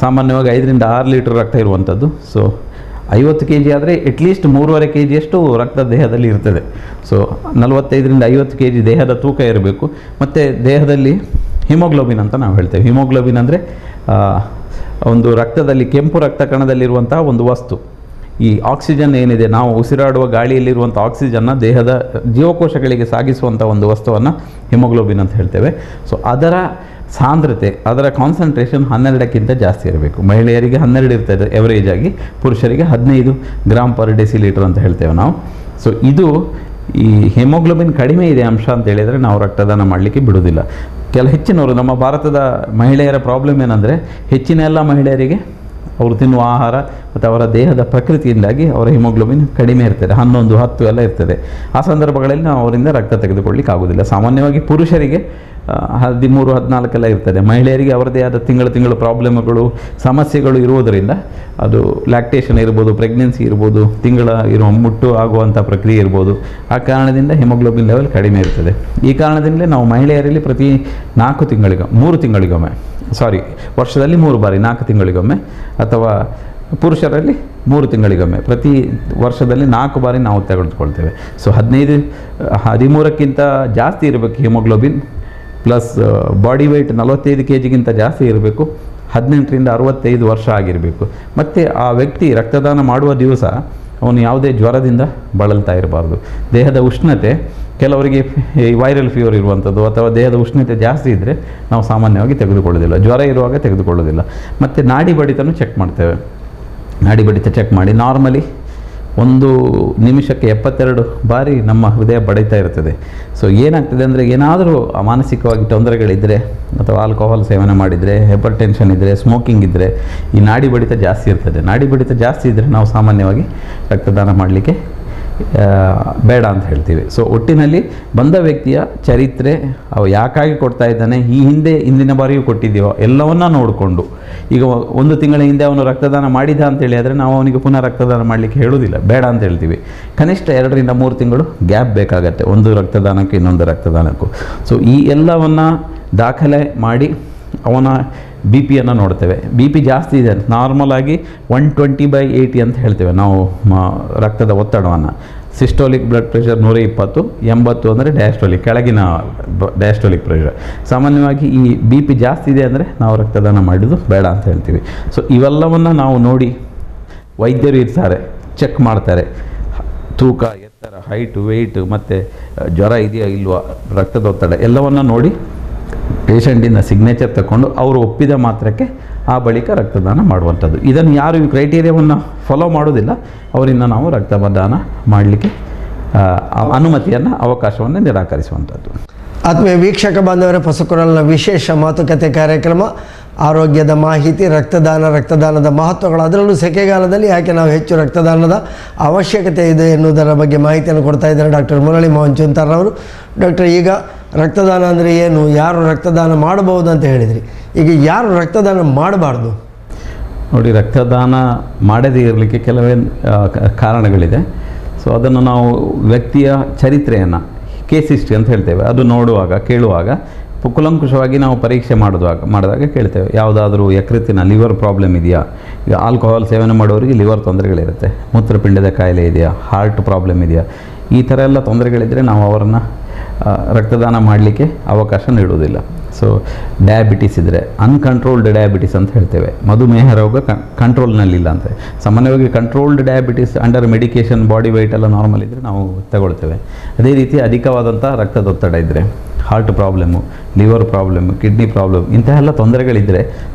ಸಾಮಾನ್ಯವಾಗಿ 5ರಿಂದ 6 ಲೀಟರ್ ರಕ್ತ ಇರುವಂಥದ್ದು. ಸೊ 50 kg ಆದರೆ ಅಟ್ಲೀಸ್ಟ್ 3.5 kg ರಕ್ತ ದೇಹದಲ್ಲಿ ಇರ್ತದೆ. ಸೊ 45ರಿಂದ 50 kg ದೇಹದ ತೂಕ ಇರಬೇಕು. ಮತ್ತು ದೇಹದಲ್ಲಿ ಹಿಮೋಗ್ಲೋಬಿನ್ ಅಂತ ನಾವು ಹೇಳ್ತೇವೆ. ಹಿಮೋಗ್ಲೋಬಿನ್ ಅಂದರೆ ಒಂದು ರಕ್ತದಲ್ಲಿ, ಕೆಂಪು ರಕ್ತ ಕಣದಲ್ಲಿರುವಂತಹ ಒಂದು ವಸ್ತು. ಈ ಆಕ್ಸಿಜನ್ ಏನಿದೆ, ನಾವು ಉಸಿರಾಡುವ ಗಾಳಿಯಲ್ಲಿರುವಂಥ ಆಕ್ಸಿಜನ್ನ ದೇಹದ ಜೀವಕೋಶಗಳಿಗೆ ಸಾಗಿಸುವಂಥ ಒಂದು ವಸ್ತುವನ್ನು ಹಿಮೋಗ್ಲೋಬಿನ್ ಅಂತ ಹೇಳ್ತೇವೆ. ಸೊ ಅದರ ಸಾಂದ್ರತೆ, ಅದರ ಕಾನ್ಸಂಟ್ರೇಷನ್ 12ಕ್ಕಿಂತ ಜಾಸ್ತಿ ಇರಬೇಕು. ಮಹಿಳೆಯರಿಗೆ 12 ಇರ್ತದೆ ಎವರೇಜ್ ಆಗಿ, ಪುರುಷರಿಗೆ 15 ಗ್ರಾಮ್ ಪರ್ ಡೆಸಿಲೀಟರ್ ಅಂತ ಹೇಳ್ತೇವೆ ನಾವು. ಸೊ ಇದು ಈ ಹಿಮೋಗ್ಲೋಬಿನ್ ಕಡಿಮೆ ಇದೆ ಅಂಶ ಅಂತ ಹೇಳಿದರೆ ನಾವು ರಕ್ತದಾನ ಮಾಡಲಿಕ್ಕೆ ಬಿಡೋದಿಲ್ಲ. ಹೆಚ್ಚಿನವರು, ನಮ್ಮ ಭಾರತದ ಮಹಿಳೆಯರ ಪ್ರಾಬ್ಲಮ್ ಏನಂದರೆ, ಹೆಚ್ಚಿನ ಎಲ್ಲ ಮಹಿಳೆಯರಿಗೆ ಅವರು ತಿನ್ನುವ ಆಹಾರ ಮತ್ತು ಅವರ ದೇಹದ ಪ್ರಕೃತಿಯಿಂದಾಗಿ ಅವರ ಹಿಮೋಗ್ಲೋಬಿನ್ ಕಡಿಮೆ ಇರ್ತದೆ, 11, 10 ಎಲ್ಲ ಇರ್ತದೆ. ಆ ಸಂದರ್ಭಗಳಲ್ಲಿ ನಾವು ಅವರಿಂದ ರಕ್ತ ತೆಗೆದುಕೊಳ್ಳಿಕ್ಕೆ ಆಗೋದಿಲ್ಲ. ಸಾಮಾನ್ಯವಾಗಿ ಪುರುಷರಿಗೆ 13-14 ಇರ್ತದೆ. ಮಹಿಳೆಯರಿಗೆ ಅವರದೇ ಆದ ತಿಂಗಳು ಪ್ರಾಬ್ಲಮ್ಗಳು ಸಮಸ್ಯೆಗಳು ಇರುವುದರಿಂದ ಅದು ಲ್ಯಾಕ್ಟೇಷನ್ ಇರ್ಬೋದು, ಪ್ರೆಗ್ನೆನ್ಸಿ ಇರ್ಬೋದು, ಇರೋ ಮುಟ್ಟು ಆಗುವಂಥ ಪ್ರಕ್ರಿಯೆ ಇರ್ಬೋದು. ಆ ಕಾರಣದಿಂದ ಹಿಮೋಗ್ಲೋಬಿನ್ ಲೆವೆಲ್ ಕಡಿಮೆ ಇರ್ತದೆ. ಈ ಕಾರಣದಿಂದಲೇ ನಾವು ಮಹಿಳೆಯರಲ್ಲಿ ಪ್ರತಿ 3 ತಿಂಗಳಿಗೊಮ್ಮೆ ವರ್ಷದಲ್ಲಿ 3 ಬಾರಿ 4 ತಿಂಗಳಿಗೊಮ್ಮೆ, ಅಥವಾ ಪುರುಷರಲ್ಲಿ 3 ತಿಂಗಳಿಗೊಮ್ಮೆ, ಪ್ರತಿ ವರ್ಷದಲ್ಲಿ 4 ಬಾರಿ ನಾವು ತೆಗೆದುಕೊಳ್ತೇವೆ. ಸೊ 13ಕ್ಕಿಂತ ಜಾಸ್ತಿ ಇರಬೇಕು ಹಿಮೋಗ್ಲೋಬಿನ್, ಪ್ಲಸ್ ಬಾಡಿ ವೆಯ್ಟ್ 45 kgಗಿಂತ ಜಾಸ್ತಿ ಇರಬೇಕು, 18ರಿಂದ 65 ವರ್ಷ ಆಗಿರಬೇಕು. ಮತ್ತು ಆ ವ್ಯಕ್ತಿ ರಕ್ತದಾನ ಮಾಡುವ ದಿವಸ ಅವನು ಯಾವುದೇ ಜ್ವರದಿಂದ ಬಳಲ್ತಾ ಇರಬಾರ್ದು. ದೇಹದ ಉಷ್ಣತೆ, ಕೆಲವರಿಗೆ ವೈರಲ್ ಫೀವರ್ ಇರುವಂಥದ್ದು ಅಥವಾ ದೇಹದ ಉಷ್ಣತೆ ಜಾಸ್ತಿ ಇದ್ದರೆ ನಾವು ಸಾಮಾನ್ಯವಾಗಿ ತೆಗೆದುಕೊಳ್ಳೋದಿಲ್ಲ, ಜ್ವರ ಇರುವಾಗ ತೆಗೆದುಕೊಳ್ಳೋದಿಲ್ಲ. ಮತ್ತು ನಾಡಿ ಬಡಿತನೂ ಚೆಕ್ ಮಾಡ್ತೇವೆ. ನಾಡಿ ಬಡಿತ ಚೆಕ್ ಮಾಡಿ ನಾರ್ಮಲಿ 1 ನಿಮಿಷಕ್ಕೆ 72 ಬಾರಿ ನಮ್ಮ ಹೃದಯ ಬಡಿತಾ ಇರ್ತದೆ. ಸೊ ಏನಾಗ್ತದೆ ಅಂದರೆ, ಏನಾದರೂ ಮಾನಸಿಕವಾಗಿ ತೊಂದರೆಗಳಿದ್ದರೆ ಅಥವಾ ಆಲ್ಕೋಹಾಲ್ ಸೇವನೆ ಮಾಡಿದರೆ, ಹೈಪರ್ ಟೆನ್ಷನ್ ಇದ್ದರೆ, ಸ್ಮೋಕಿಂಗ್ ಇದ್ದರೆ ಈ ನಾಡಿ ಬಡಿತ ಜಾಸ್ತಿ ಇರ್ತದೆ. ನಾಡಿ ಬಡಿತ ಜಾಸ್ತಿ ಇದ್ದರೆ ನಾವು ಸಾಮಾನ್ಯವಾಗಿ ರಕ್ತದಾನ ಮಾಡಲಿಕ್ಕೆ ಬೇಡ ಅಂತ ಹೇಳ್ತೀವಿ. ಸೊ ಒಟ್ಟಿನಲ್ಲಿ ಬಂದ ವ್ಯಕ್ತಿಯ ಚರಿತ್ರೆ, ಅವ ಯಾಕಾಗಿ ಕೊಡ್ತಾ ಇದ್ದಾನೆ, ಹಿಂದಿನ ಬಾರಿಯೂ ಕೊಟ್ಟಿದ್ದೀವೋ ಎಲ್ಲವನ್ನ ನೋಡಿಕೊಂಡು, ಈಗ 1 ತಿಂಗಳ ಹಿಂದೆ ಅವನು ರಕ್ತದಾನ ಮಾಡಿದ ಅಂತೇಳಿ ಆದರೆ ನಾವು ಅವನಿಗೆ ಪುನಃ ರಕ್ತದಾನ ಮಾಡಲಿಕ್ಕೆ ಹೇಳೋದಿಲ್ಲ, ಬೇಡ ಅಂತ ಹೇಳ್ತೀವಿ. ಕನಿಷ್ಠ 2ರಿಂದ 3 ತಿಂಗಳು ಗ್ಯಾಪ್ ಬೇಕಾಗತ್ತೆ, ಒಂದು ರಕ್ತದಾನಕ್ಕೆ ಇನ್ನೊಂದು ರಕ್ತದಾನಕ್ಕೂ. ಸೊ ಈ ಎಲ್ಲವನ್ನು ದಾಖಲೆ ಮಾಡಿ ಅವನ BP ನೋಡ್ತೇವೆ. BP ಜಾಸ್ತಿ ಇದೆ, ನಾರ್ಮಲಾಗಿ 120/80 ಅಂತ ಹೇಳ್ತೇವೆ ನಾವು ರಕ್ತದ ಒತ್ತಡವನ್ನು. ಸಿಸ್ಟೋಲಿಕ್ ಬ್ಲಡ್ ಪ್ರೆಷರ್ 120, 80 ಅಂದರೆ ಡಯಾಸ್ಟೋಲಿಕ್, ಕೆಳಗಿನ ಡಯಾಸ್ಟೋಲಿಕ್ ಪ್ರೆಷರ್. ಸಾಮಾನ್ಯವಾಗಿ ಈ BP ಜಾಸ್ತಿ ಇದೆ ಅಂದರೆ ನಾವು ರಕ್ತದಾನ ಮಾಡೋದು ಬೇಡ ಅಂತ ಹೇಳ್ತೀವಿ. ಸೊ ಇವೆಲ್ಲವನ್ನು ನಾವು ನೋಡಿ, ವೈದ್ಯರು ಇರ್ತಾರೆ, ಚೆಕ್ ಮಾಡ್ತಾರೆ, ತೂಕ, ಎತ್ತರ, ಹೈಟು, ವೆಯ್ಟು, ಮತ್ತು ಜ್ವರ ಇದೆಯಾ ಇಲ್ವಾ, ರಕ್ತದೊತ್ತಡ ಎಲ್ಲವನ್ನು ನೋಡಿ ಪೇಷಂಟಿಂದ ಸಿಗ್ನೇಚರ್ ತಗೊಂಡು ಅವರು ಒಪ್ಪಿದ ಮಾತ್ರಕ್ಕೆ ಆ ಬಳಿಕ ರಕ್ತದಾನ ಮಾಡುವಂಥದ್ದು. ಇದನ್ನು ಯಾರು ಈ ಕ್ರೈಟೀರಿಯಾವನ್ನು ಫಾಲೋ ಮಾಡೋದಿಲ್ಲ ಅವರಿಂದ ನಾವು ರಕ್ತದಾನ ಮಾಡಲಿಕ್ಕೆ ಅವಕಾಶವನ್ನು ನಿರಾಕರಿಸುವಂಥದ್ದು. ಆತ್ಮೀಯ ವೀಕ್ಷಕ ಬಾಂಧವರ, ಹೊಸಕೊರಲ್ನ ವಿಶೇಷ ಮಾತುಕತೆ ಕಾರ್ಯಕ್ರಮ, ಆರೋಗ್ಯದ ಮಾಹಿತಿ, ರಕ್ತದಾನದ ಮಹತ್ವಗಳು, ಅದರಲ್ಲೂ ಸೆಕೆಗಾಲದಲ್ಲಿ ಯಾಕೆ ನಾವು ಹೆಚ್ಚು ರಕ್ತದಾನದ ಅವಶ್ಯಕತೆ ಇದೆ ಎನ್ನುವುದರ ಬಗ್ಗೆ ಮಾಹಿತಿಯನ್ನು ಕೊಡ್ತಾ ಇದ್ದಾರೆ ಡಾಕ್ಟರ್ ಮುರಳಿ ಮೋಹನ್ ಚೂಂತಾರ್ರವರು. ಡಾಕ್ಟರ್, ಈಗ ರಕ್ತದಾನ ಅಂದರೆ ಏನು, ಯಾರು ರಕ್ತದಾನ ಮಾಡಬಹುದು ಅಂತ ಹೇಳಿದ್ರಿ, ಈಗ ಯಾರು ರಕ್ತದಾನ ಮಾಡಬಾರ್ದು? ನೋಡಿ, ರಕ್ತದಾನ ಮಾಡದೇ ಇರಲಿಕ್ಕೆ ಕೆಲವೇ ಕಾರಣಗಳಿದೆ. ಸೊ ಅದನ್ನು ನಾವು ವ್ಯಕ್ತಿಯ ಚರಿತ್ರೆಯನ್ನು, ಕೇಸ್ ಹಿಸ್ಟ್ರಿ ಅಂತ ಹೇಳ್ತೇವೆ, ಅದು ನೋಡುವಾಗ, ಕೇಳುವಾಗ ಕುಲಂಕುಷವಾಗಿ ನಾವು ಪರೀಕ್ಷೆ ಮಾಡಿದಾಗ ಕೇಳ್ತೇವೆ, ಯಾವುದಾದ್ರೂ ಯಕೃತ್ತಿನ ಲಿವರ್ ಪ್ರಾಬ್ಲಮ್ ಇದೆಯಾ. ಈಗ ಆಲ್ಕೋಹಾಲ್ ಸೇವನೆ ಮಾಡೋರಿಗೆ ಲಿವರ್ ತೊಂದರೆಗಳಿರುತ್ತೆ, ಮೂತ್ರಪಿಂಡದ ಕಾಯಿಲೆ ಇದೆಯಾ, ಹಾರ್ಟ್ ಪ್ರಾಬ್ಲಮ್ ಇದೆಯಾ, ಈ ಥರ ಎಲ್ಲ ತೊಂದರೆಗಳಿದ್ದರೆ ನಾವು ಅವರನ್ನು ರಕ್ತದಾನ ಮಾಡಲಿಕ್ಕೆ ಅವಕಾಶ ನೀಡುವುದಿಲ್ಲ. ಸೊ ಡಯಾಬಿಟಿಸ್ ಇದ್ದರೆ, ಅನ್ಕಂಟ್ರೋಲ್ಡ್ ಡಯಾಬಿಟಿಸ್ ಅಂತ ಹೇಳ್ತೇವೆ, ಮಧುಮೇಹ ರೋಗ ಕಂಟ್ರೋಲ್ನಲ್ಲಿಲ್ಲ ಅಂತ. ಸಾಮಾನ್ಯವಾಗಿ controlled diabetes under medication, body weight ಎಲ್ಲ ನಾರ್ಮಲ್ ಇದ್ದರೆ ನಾವು ತಗೊಳ್ತೇವೆ. ಅದೇ ರೀತಿ ಅಧಿಕವಾದಂಥ ರಕ್ತದೊತ್ತಡ ಇದ್ದರೆ, heart problem, liver problem, kidney problem, ಇಂತಹ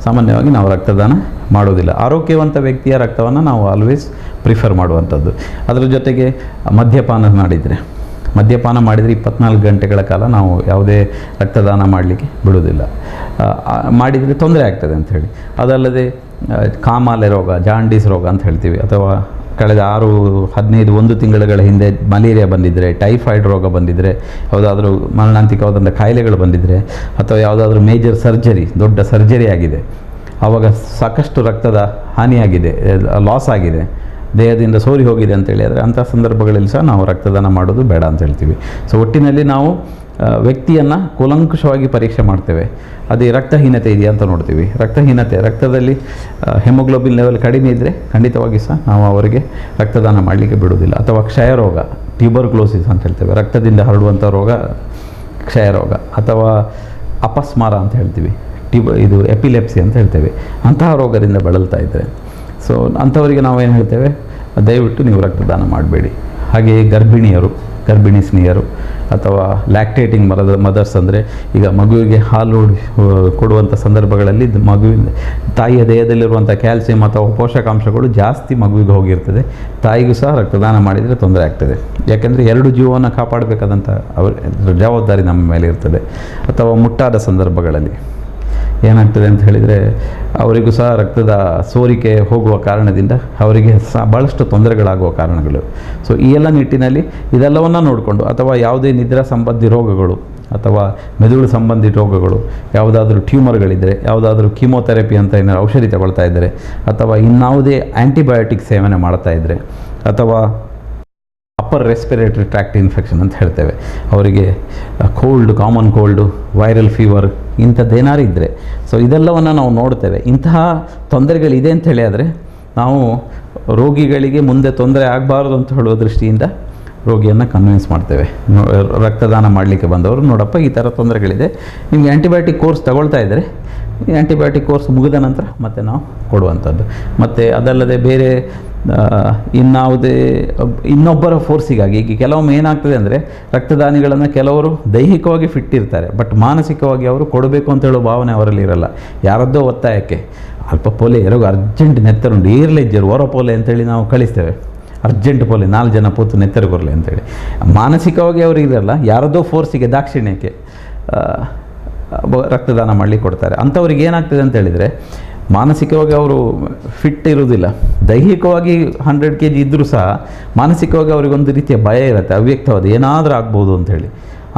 ಸಾಮಾನ್ಯವಾಗಿ ನಾವು ರಕ್ತದಾನ ಮಾಡೋದಿಲ್ಲ. ಆರೋಗ್ಯವಂತ ವ್ಯಕ್ತಿಯ ರಕ್ತವನ್ನು ನಾವು ಆಲ್ವೇಸ್ ಪ್ರಿಫರ್ ಮಾಡುವಂಥದ್ದು. ಅದರ ಜೊತೆಗೆ ಮದ್ಯಪಾನ ಮಾಡಿದರೆ 24 ಗಂಟೆಗಳ ಕಾಲ ನಾವು ಯಾವುದೇ ರಕ್ತದಾನ ಮಾಡಲಿಕ್ಕೆ ಬಿಡೋದಿಲ್ಲ, ಮಾಡಿದರೆ ತೊಂದರೆ ಆಗ್ತದೆ ಅಂಥೇಳಿ. ಅದಲ್ಲದೆ ಕಾಮಾಲೆ ರೋಗ, ಜಾಂಡೀಸ್ ರೋಗ ಅಂತ ಹೇಳ್ತೀವಿ, ಅಥವಾ ಕಳೆದ 6-15 ತಿಂಗಳ ಹಿಂದೆ ಮಲೇರಿಯಾ ಬಂದಿದ್ದರೆ, ಟೈಫಾಯ್ಡ್ ರೋಗ ಬಂದಿದ್ದರೆ, ಯಾವುದಾದ್ರೂ ಮರಣಾಂತಿಕವಾದಂಥ ಕಾಯಿಲೆಗಳು ಬಂದಿದ್ದರೆ, ಅಥವಾ ಯಾವುದಾದ್ರೂ ಮೇಜರ್ ಸರ್ಜರಿ, ದೊಡ್ಡ ಸರ್ಜರಿ ಆಗಿದೆ, ಆವಾಗ ಸಾಕಷ್ಟು ರಕ್ತದ ಹಾನಿಯಾಗಿದೆ, ಲಾಸ್ ಆಗಿದೆ, ದೇಹದಿಂದ ಸೋರಿ ಹೋಗಿದೆ ಅಂತೇಳಿ ಆದರೆ ಅಂಥ ಸಂದರ್ಭಗಳಲ್ಲಿ ಸಹ ನಾವು ರಕ್ತದಾನ ಮಾಡೋದು ಬೇಡ ಅಂತ ಹೇಳ್ತೀವಿ. ಸೊ ಒಟ್ಟಿನಲ್ಲಿ ನಾವು ವ್ಯಕ್ತಿಯನ್ನು ಕೂಲಂಕುಷವಾಗಿ ಪರೀಕ್ಷೆ ಮಾಡ್ತೇವೆ. ಅದೇ ರಕ್ತಹೀನತೆ ಇದೆಯಾ ಅಂತ ನೋಡ್ತೀವಿ. ರಕ್ತದಲ್ಲಿ ಹೆಮೋಗ್ಲೋಬಿನ್ ಲೆವೆಲ್ ಕಡಿಮೆ ಇದ್ದರೆ ಖಂಡಿತವಾಗಿ ಸಹ ನಾವು ಅವರಿಗೆ ರಕ್ತದಾನ ಮಾಡಲಿಕ್ಕೆ ಬಿಡೋದಿಲ್ಲ. ಅಥವಾ ಕ್ಷಯರೋಗ, ಟ್ಯೂಬರ್ಕ್ಲೋಸಿಸ್ ಅಂತ ಹೇಳ್ತೇವೆ, ರಕ್ತದಿಂದ ಹರಡುವಂಥ ರೋಗ ಕ್ಷಯರೋಗ, ಅಥವಾ ಅಪಸ್ಮಾರ ಅಂತ ಹೇಳ್ತೀವಿ, ಇದು ಎಪಿಲೆಪ್ಸಿ ಅಂತ ಹೇಳ್ತೇವೆ, ಅಂತಹ ರೋಗದಿಂದ ಬಳಲ್ತಾ ಇದ್ದರೆ ಸೊ ಅಂಥವರಿಗೆ ನಾವೇನು ಹೇಳ್ತೇವೆ, ದಯವಿಟ್ಟು ನೀವು ರಕ್ತದಾನ ಮಾಡಬೇಡಿ. ಹಾಗೆಯೇ ಗರ್ಭಿಣಿ ಸ್ತ್ರೀಯರು ಅಥವಾ ಲ್ಯಾಕ್ಟೇಟಿಂಗ್ ಮದರ್ಸ್ ಅಂದರೆ ಈಗ ಮಗುವಿಗೆ ಹಾಲು ಕೊಡುವಂಥ ಸಂದರ್ಭಗಳಲ್ಲಿ ತಾಯಿಯ ದೇಹದಲ್ಲಿರುವಂಥ ಕ್ಯಾಲ್ಸಿಯಂ ಅಥವಾ ಪೋಷಕಾಂಶಗಳು ಜಾಸ್ತಿ ಮಗುವಿಗೆ ಹೋಗಿರ್ತದೆ. ತಾಯಿಗೂ ಸಹ ರಕ್ತದಾನ ಮಾಡಿದರೆ ತೊಂದರೆ ಆಗ್ತದೆ, ಯಾಕೆಂದರೆ 2 ಜೀವವನ್ನು ಕಾಪಾಡಬೇಕಾದಂಥ ಜವಾಬ್ದಾರಿ ನಮ್ಮ ಮೇಲೆ ಇರ್ತದೆ. ಅಥವಾ ಮುಟ್ಟಾದ ಸಂದರ್ಭಗಳಲ್ಲಿ ಏನಾಗ್ತದೆ ಅಂತ ಹೇಳಿದರೆ ಅವರಿಗೂ ಸಹ ರಕ್ತದ ಸೋರಿಕೆ ಹೋಗುವ ಕಾರಣದಿಂದ ಅವರಿಗೆ ಸಹ ಭಾಳಷ್ಟು ತೊಂದರೆಗಳಾಗುವ ಕಾರಣಗಳು. ಸೊ ಈ ಎಲ್ಲ ನಿಟ್ಟಿನಲ್ಲಿ ಇದೆಲ್ಲವನ್ನು ನೋಡಿಕೊಂಡು, ಅಥವಾ ಯಾವುದೇ ನಿದ್ರಾ ಸಂಬಂಧಿ ರೋಗಗಳು, ಅಥವಾ ಮೆದುಳು ಸಂಬಂಧಿ ರೋಗಗಳು, ಯಾವುದಾದ್ರೂ ಟ್ಯೂಮರ್ಗಳಿದ್ದರೆ, ಯಾವುದಾದ್ರೂ ಕೀಮೋಥೆರಪಿ ಅಂತ ಏನಾದ್ರು ಔಷಧಿ ತಗೊಳ್ತಾ ಇದ್ದರೆ, ಅಥವಾ ಇನ್ಯಾವುದೇ ಆ್ಯಂಟಿಬಯೋಟಿಕ್ ಸೇವನೆ ಮಾಡ್ತಾ ಇದ್ದರೆ, ಅಥವಾ ಅಪ್ಪರ್ ರೆಸ್ಪಿರೇಟರಿ ಟ್ರ್ಯಾಕ್ಟ್ ಇನ್ಫೆಕ್ಷನ್ ಅಂತ ಹೇಳ್ತೇವೆ, ಅವರಿಗೆ cold, common cold, viral fever ಇಂಥದ್ದೇನಾರು ಇದ್ದರೆ, ಸೊ ಇದೆಲ್ಲವನ್ನು ನಾವು ನೋಡ್ತೇವೆ. ಇಂತಹ ತೊಂದರೆಗಳಿದೆ ಅಂತ ಹೇಳಿದರೆ ನಾವು ರೋಗಿಗಳಿಗೆ ಮುಂದೆ ತೊಂದರೆ ಆಗಬಾರ್ದು ಅಂತ ಹೇಳುವ ದೃಷ್ಟಿಯಿಂದ ರೋಗಿಯನ್ನು ಕನ್ವಿನ್ಸ್ ಮಾಡ್ತೇವೆ. ರಕ್ತದಾನ ಮಾಡಲಿಕ್ಕೆ ಬಂದವರು, ನೋಡಪ್ಪ ಈ ಥರ ತೊಂದರೆಗಳಿದೆ, ನಿಮಗೆ ಆ್ಯಂಟಿಬಯೋಟಿಕ್ ಕೋರ್ಸ್ ತಗೊಳ್ತಾ ಇದ್ದರೆ ಈ ಆ್ಯಂಟಿಬಯೋಟಿಕ್ ಕೋರ್ಸ್ ಮುಗಿದ ನಂತರ ಮತ್ತೆ ನಾವು ಕೊಡುವಂಥದ್ದು. ಮತ್ತು ಅದಲ್ಲದೆ ಬೇರೆ ಇನ್ಯಾವುದೇ ಇನ್ನೊಬ್ಬರ ಫೋರ್ಸಿಗಾಗಿ, ಈಗ ಕೆಲವೊಮ್ಮೆ ಏನಾಗ್ತದೆ ಅಂದರೆ ರಕ್ತದಾನಿಗಳನ್ನು ಕೆಲವರು ದೈಹಿಕವಾಗಿ ಫಿಟ್ ಇರ್ತಾರೆ, ಬಟ್ ಮಾನಸಿಕವಾಗಿ ಅವರು ಕೊಡಬೇಕು ಅಂತ ಹೇಳೋ ಭಾವನೆ ಅವರಲ್ಲಿ ಇರಲ್ಲ. ಯಾರದ್ದೋ ಒತ್ತಾಯಕ್ಕೆ ಅಲ್ಪ ಪೋಲೆ ಯಾರಿಗೂ ಅರ್ಜೆಂಟ್ ನೆತ್ತರುಂಡು ಏರ್ಲೆಜ್ಜರು ಹೊರ ಪೋಲೆ ಅಂತೇಳಿ ನಾವು ಕಳಿಸ್ತೇವೆ, ಅರ್ಜೆಂಟ್ ಪೋಲೆ 4 ಜನ ಪೂತು ನೆತ್ತರು ಬರಲಿ ಅಂತೇಳಿ. ಮಾನಸಿಕವಾಗಿ ಅವರು ಇರಲ್ಲ, ಯಾರದೋ ಫೋರ್ಸಿಗೆ ದಾಕ್ಷಿಣ್ಯಕ್ಕೆ ರಕ್ತದಾನ ಮಾಡಲಿಕ್ಕೆ ಕೊಡ್ತಾರೆ. ಅಂಥವ್ರಿಗೆ ಏನಾಗ್ತದೆ ಅಂತ ಹೇಳಿದರೆ ಮಾನಸಿಕವಾಗಿ ಅವರು ಫಿಟ್ ಇರುವುದಿಲ್ಲ, ದೈಹಿಕವಾಗಿ 100 kg ಇದ್ದರೂ ಸಹ ಮಾನಸಿಕವಾಗಿ ಅವರಿಗೊಂದು ರೀತಿಯ ಭಯ ಇರುತ್ತೆ, ಅವ್ಯಕ್ತವಾದ ಏನಾದರೂ ಆಗ್ಬೋದು ಅಂಥೇಳಿ.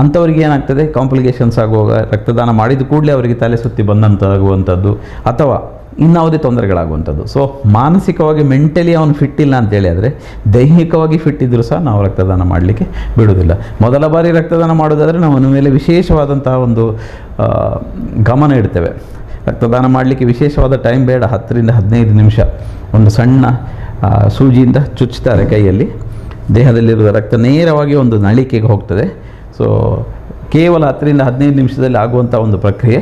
ಅಂಥವ್ರಿಗೆ ಏನಾಗ್ತದೆ, ಕಾಂಪ್ಲಿಕೇಶನ್ಸ್ ಆಗುವಾಗ ರಕ್ತದಾನ ಮಾಡಿದ ಕೂಡಲೇ ಅವರಿಗೆ ತಲೆ ಸುತ್ತಿ ಬಂದಂತಾಗುವಂಥದ್ದು ಅಥವಾ ಇನ್ಯಾವುದೇ ತೊಂದರೆಗಳಾಗುವಂಥದ್ದು. ಸೊ ಮಾನಸಿಕವಾಗಿ ಮೆಂಟಲಿ ಅವನು ಫಿಟ್ ಇಲ್ಲ ಅಂತೇಳಿ ಆದರೆ ದೈಹಿಕವಾಗಿ ಫಿಟ್ ಇದ್ದರೂ ಸಹ ನಾವು ರಕ್ತದಾನ ಮಾಡಲಿಕ್ಕೆ ಬಿಡುವುದಿಲ್ಲ. ಮೊದಲ ಬಾರಿ ರಕ್ತದಾನ ಮಾಡೋದಾದರೆ ನಾವು ಅವನ ಮೇಲೆ ವಿಶೇಷವಾದಂತಹ ಒಂದು ಗಮನ ಇಡ್ತೇವೆ. ರಕ್ತದಾನ ಮಾಡಲಿಕ್ಕೆ ವಿಶೇಷವಾದ ಟೈಮ್ ಬೇಡ, 10 ರಿಂದ 15 ನಿಮಿಷ ಒಂದು ಸಣ್ಣ ಸೂಜಿಯಿಂದ ಚುಚ್ಚುತ್ತಾರೆ ಕೈಯಲ್ಲಿ, ದೇಹದಲ್ಲಿರುವ ರಕ್ತ ನೇರವಾಗಿ ಒಂದು ನಳಿಕೆಗೆ ಹೋಗ್ತದೆ. ಸೊ ಕೇವಲ 10 ರಿಂದ 15 ನಿಮಿಷದಲ್ಲಿ ಆಗುವಂಥ ಒಂದು ಪ್ರಕ್ರಿಯೆ,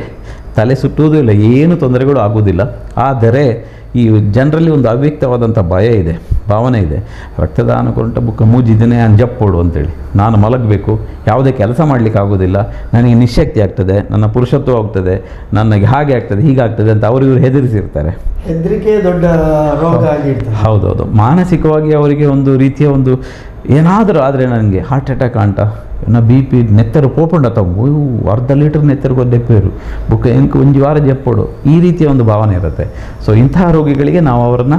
ತಲೆ ಸುಟ್ಟುವುದೂ ಇಲ್ಲ, ಏನು ತೊಂದರೆಗಳು ಆಗುವುದಿಲ್ಲ. ಆದರೆ ಈ ಜನರಲ್ಲಿ ಒಂದು ಅವ್ಯಕ್ತವಾದಂಥ ಭಯ ಇದೆ, ಭಾವನೆ ಇದೆ, ರಕ್ತದಾನ ಕೊಂಟ ಬುಕ್ಕ ಮೂಜಿದ್ದೇನೆ ಅಂಜಪ್ಪೋಡು ಅಂತೇಳಿ, ನಾನು ಮಲಗಬೇಕು, ಯಾವುದೇ ಕೆಲಸ ಮಾಡಲಿಕ್ಕೆ ಆಗೋದಿಲ್ಲ, ನನಗೆ ನಿಶ್ಶಕ್ತಿ ಆಗ್ತದೆ, ನನ್ನ ಪುರುಷತ್ವ ಹೋಗ್ತದೆ, ನನಗೆ ಹಾಗೆ ಆಗ್ತದೆ ಹೀಗಾಗ್ತದೆ ಅಂತ ಅವರು ಇವರು ಹೆದರಿಸಿರ್ತಾರೆ. ಹೆದರಿಕೆ ದೊಡ್ಡ ರೋಗ ಆಗಿರ್ತದೆ. ಹೌದೌದು, ಮಾನಸಿಕವಾಗಿ ಅವರಿಗೆ ಒಂದು ರೀತಿಯ ಒಂದು ಏನಾದರೂ ಆದರೆ ನನಗೆ ಹಾರ್ಟ್ ಅಟ್ಯಾಕ್ ಅಂಟ BP ನೆತ್ತರು ಪೋಪುಂಡ ತಮ್ಮ ಅರ್ಧ ಲೀಟರ್ ನೆತ್ತರು ಕೊದ್ದೆಪ್ಪೇರು ಬುಕ್ಕ ಎಂಕು 1 ವಾರ ಜಪ್ಪೋಡು, ಈ ರೀತಿಯ ಒಂದು ಭಾವನೆ ಇರುತ್ತೆ. ಸೊ ಇಂತಹ ರೋಗಿಗಳಿಗೆ ನಾವು ಅವರನ್ನು